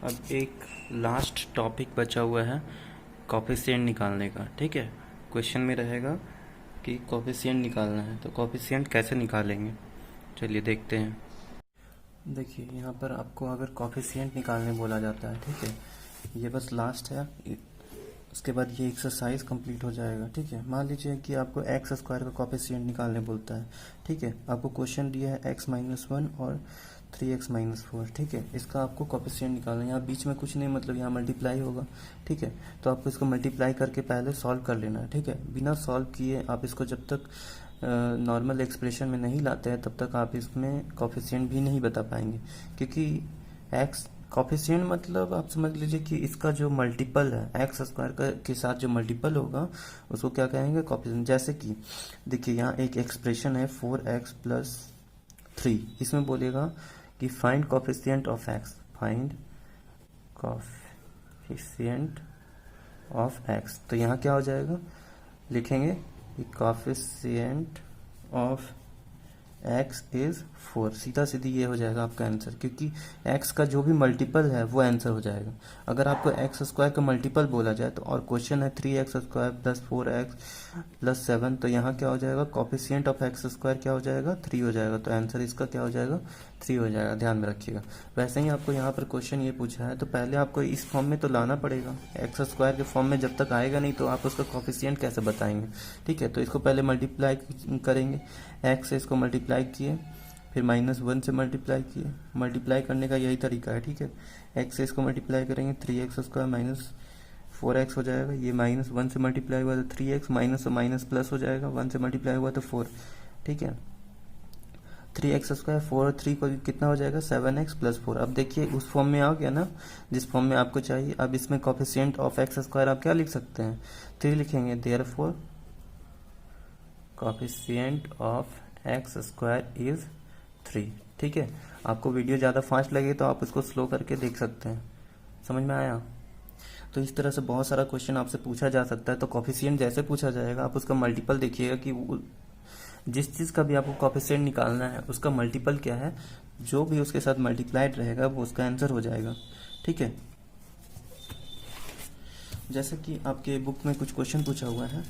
अब एक लास्ट टॉपिक बचा हुआ है कोफिशिएंट निकालने का, ठीक है। क्वेश्चन में रहेगा कि कोफिशिएंट निकालना है, तो कोफिशिएंट कैसे निकालेंगे, चलिए देखते हैं। देखिए यहाँ पर आपको अगर कोफिशिएंट निकालने बोला जाता है, ठीक है, ये बस लास्ट है, उसके बाद ये एक्सरसाइज कंप्लीट हो जाएगा, ठीक है। मान लीजिए कि आपको एक्स स्क्वायर का कोफिशिएंट निकालने बोलता है, ठीक है। आपको क्वेश्चन दिया है x-1 और 3x-4, ठीक है। इसका आपको कोफिशिएंट निकालना है। यहाँ बीच में कुछ नहीं, मतलब यहाँ मल्टीप्लाई होगा, ठीक है। तो आपको इसको मल्टीप्लाई करके पहले सॉल्व कर लेना है, ठीक है। बिना सॉल्व किए आप इसको जब तक नॉर्मल एक्सप्रेशन में नहीं लाते हैं तब तक आप इसमें कोफिशिएंट भी नहीं बता पाएंगे, क्योंकि एक्स कोफिशिएंट मतलब आप समझ लीजिए कि इसका जो मल्टीपल है एक्स स्क्वायर के साथ जो मल्टीपल होगा उसको क्या कहेंगे, कोफिशिएंट। जैसे कि देखिए यहाँ एक एक्सप्रेशन है 4x + 3, इसमें बोलेगा कि find coefficient of x, find coefficient of x. तो यहाँ क्या हो जाएगा, लिखेंगे कि कोफिशिएंट ऑफ x इज 4, सीधा सीधी ये हो जाएगा आपका आंसर, क्योंकि x का जो भी मल्टीपल है वो आंसर हो जाएगा। अगर आपको एक्स स्क्वायर का मल्टीपल बोला जाए तो, और क्वेश्चन है 3x² + 4x + 7, तो यहाँ क्या हो जाएगा, कोफिशिएंट ऑफ एक्स स्क्वायर क्या हो जाएगा, 3 हो जाएगा। तो आंसर इसका क्या हो जाएगा, 3 हो जाएगा, ध्यान में रखिएगा। वैसे ही आपको यहाँ पर क्वेश्चन ये पूछा है तो पहले आपको इस फॉर्म में तो लाना पड़ेगा, एक्स स्क्वायर के फॉर्म में जब तक आएगा नहीं तो आप उसका कोफिशिएंट कैसे बताएंगे, ठीक है। तो इसको पहले मल्टीप्लाई करेंगे, एक्स से इसको मल्टीप्लाई किए, फिर -1 से मल्टीप्लाई किए। मल्टीप्लाई करने का यही तरीका है, ठीक है। एक्स से इसको मल्टीप्लाई करेंगे, 3x² - 4x हो जाएगा। ये -1 से मल्टीप्लाई हुआ तो 3x, माइनस से माइनस प्लस हो जाएगा, 1 से मल्टीप्लाई हुआ तो 4, ठीक है। 3x², 4 और 3 को कितना हो जाएगा, 7x + 4। अब देखिए उस फॉर्म में आ गया ना जिस फॉर्म में आपको चाहिए। अब इसमें कोफिशिएंट ऑफ एक्स स्क्वायर आप क्या लिख सकते हैं, 3 लिखेंगे, therefore coefficient of x square is 3, ठीक है। आपको वीडियो ज़्यादा फास्ट लगे तो आप उसको स्लो करके देख सकते हैं, समझ में आया। तो इस तरह से बहुत सारा क्वेश्चन आपसे पूछा जा सकता है। तो कोफिशिएंट जैसे पूछा जाएगा आप उसका मल्टीपल देखिएगा कि जिस चीज़ का भी आपको कोफिशिएंट निकालना है उसका मल्टीपल क्या है, जो भी उसके साथ मल्टीप्लाइड रहेगा वो उसका आंसर हो जाएगा, ठीक है। जैसे कि आपके बुक में कुछ क्वेश्चन पूछा हुआ है,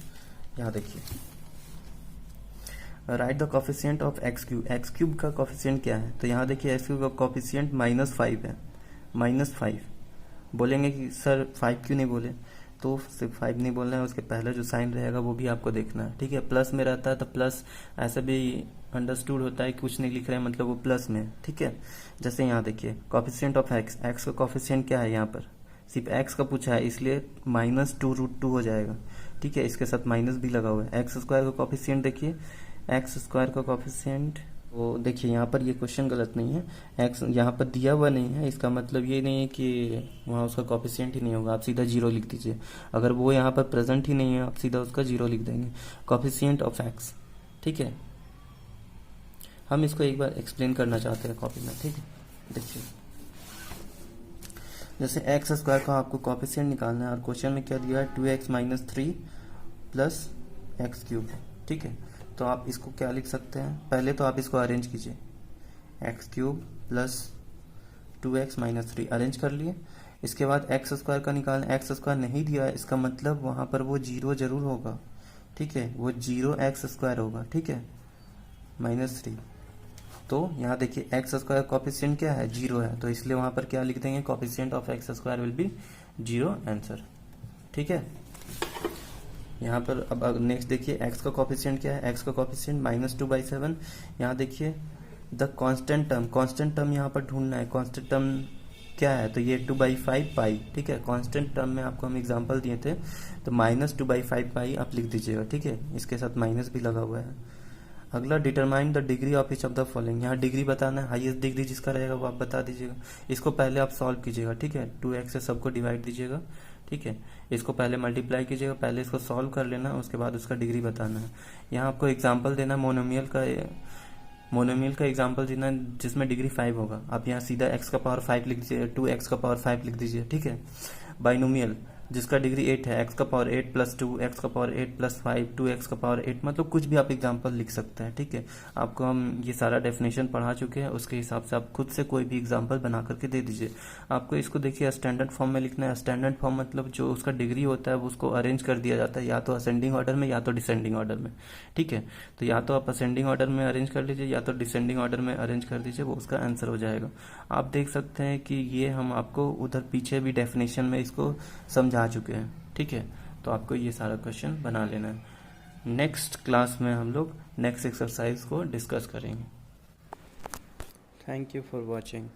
यहाँ देखिए, right the coefficient of x³ का कोफिशिएंट क्या है। तो यहाँ देखिए x³ का कोफिशिएंट -5 है, -5। बोलेंगे कि सर 5 क्यों नहीं बोले, तो सिर्फ 5 नहीं बोलना है, उसके पहले जो साइन रहेगा वो भी आपको देखना है, ठीक है। प्लस में रहता है तो प्लस ऐसा भी अंडरस्टूड होता है, कुछ नहीं लिख रहे हैं मतलब वो प्लस में, ठीक है। जैसे यहाँ देखिए कोफिशिएंट ऑफ एक्स का कोफिशिएंट क्या है, यहाँ पर सिर्फ एक्स का पूछा है इसलिए -2√2 हो जाएगा, ठीक है। इसके साथ माइनस भी लगा हुआ है। एक्स स्क्वायर का कोफिशिएंट देखिए, एक्स स्क्वायर का कोफिशिएंट, वो देखिए यहाँ पर ये क्वेश्चन गलत नहीं है, एक्स यहाँ पर दिया हुआ नहीं है, इसका मतलब ये नहीं है कि वहाँ उसका कोफिशिएंट ही नहीं होगा, आप सीधा 0 लिख दीजिए। अगर वो यहाँ पर प्रेजेंट ही नहीं है आप सीधा उसका 0 लिख देंगे, कोफिशिएंट ऑफ एक्स, ठीक है। हम इसको एक बार एक्सप्लेन करना चाहते हैं कॉपी में, ठीक है। देखिए जैसे एक्स स्क्वायर का आपको कोफिशिएंट निकालना है और क्वेश्चन में क्या दिया है, 2x - 3 + x³, ठीक है। तो आप इसको क्या लिख सकते हैं, पहले तो आप इसको अरेंज कीजिए, x³ + 2x - 3 अरेंज कर लिए। इसके बाद एक्स स्क्वायर का निकालना, एक्स स्क्वायर नहीं दिया है, इसका मतलब वहाँ पर वो 0 जरूर होगा, ठीक है। वो 0x² होगा, ठीक है, -3। तो यहाँ देखिए एक्स स्क्वायर कोफिशिएंट क्या है, 0 है, तो इसलिए वहाँ पर क्या लिख देंगे, coefficient of x square will be 0 answer, ठीक है। यहाँ पर अब नेक्स्ट देखिए एक्स का कोफिशिएंट क्या है, एक्स का कोफिशिएंट -2/7। यहाँ देखिए द कांस्टेंट टर्म यहाँ पर ढूंढना है, कांस्टेंट टर्म क्या है, तो ये 2/5 पाई, ठीक है। कांस्टेंट टर्म में आपको हम एग्जांपल दिए थे, तो -2/5 पाई आप लिख दीजिएगा, ठीक है। इसके साथ माइनस भी लगा हुआ है। अगला determine the degree of each of the following, यहाँ डिग्री बताना है, हाईएस्ट डिग्री जिसका रहेगा वो आप बता दीजिएगा। इसको पहले आप सॉल्व कीजिएगा, ठीक है। 2x से सबको डिवाइड दीजिएगा, ठीक है, इसको पहले मल्टीप्लाई कीजिएगा, पहले इसको सॉल्व कर लेना, उसके बाद उसका डिग्री बताना है। यहाँ आपको एग्जांपल देना मोनोमियल का एग्जांपल देना जिसमें डिग्री 5 होगा। आप यहाँ सीधा x का पावर 5 लिख दीजिए, 2x का पावर 5 लिख दीजिए, ठीक है। बाइनोमियल जिसका डिग्री 8 है, x का पावर 8 प्लस 2, x का पावर 8 प्लस 5, 2x का पावर 8, मतलब कुछ भी आप एग्जांपल लिख सकते हैं, ठीक है। आपको हम ये सारा डेफिनेशन पढ़ा चुके हैं, उसके हिसाब से आप खुद से कोई भी एग्जांपल बना करके दे दीजिए। आपको इसको देखिए स्टैंडर्ड फॉर्म में लिखना है। स्टैंडर्ड फॉर्म मतलब जो उसका डिग्री होता है वो उसको अरेंज कर दिया जाता है, या तो असेंडिंग ऑर्डर में या तो डिसेंडिंग ऑर्डर में, ठीक है। तो या तो आप असेंडिंग ऑर्डर में अरेंज कर लीजिए या तो डिसेंडिंग ऑर्डर में अरेंज कर दीजिए, वो उसका आंसर हो जाएगा। आप देख सकते हैं कि ये हम आपको उधर पीछे भी डेफिनेशन में इसको समझा चुके हैं, ठीक है। तो आपको ये सारा क्वेश्चन बना लेना है। नेक्स्ट क्लास में हम लोग नेक्स्ट एक्सरसाइज को डिस्कस करेंगे। Thank you for watching.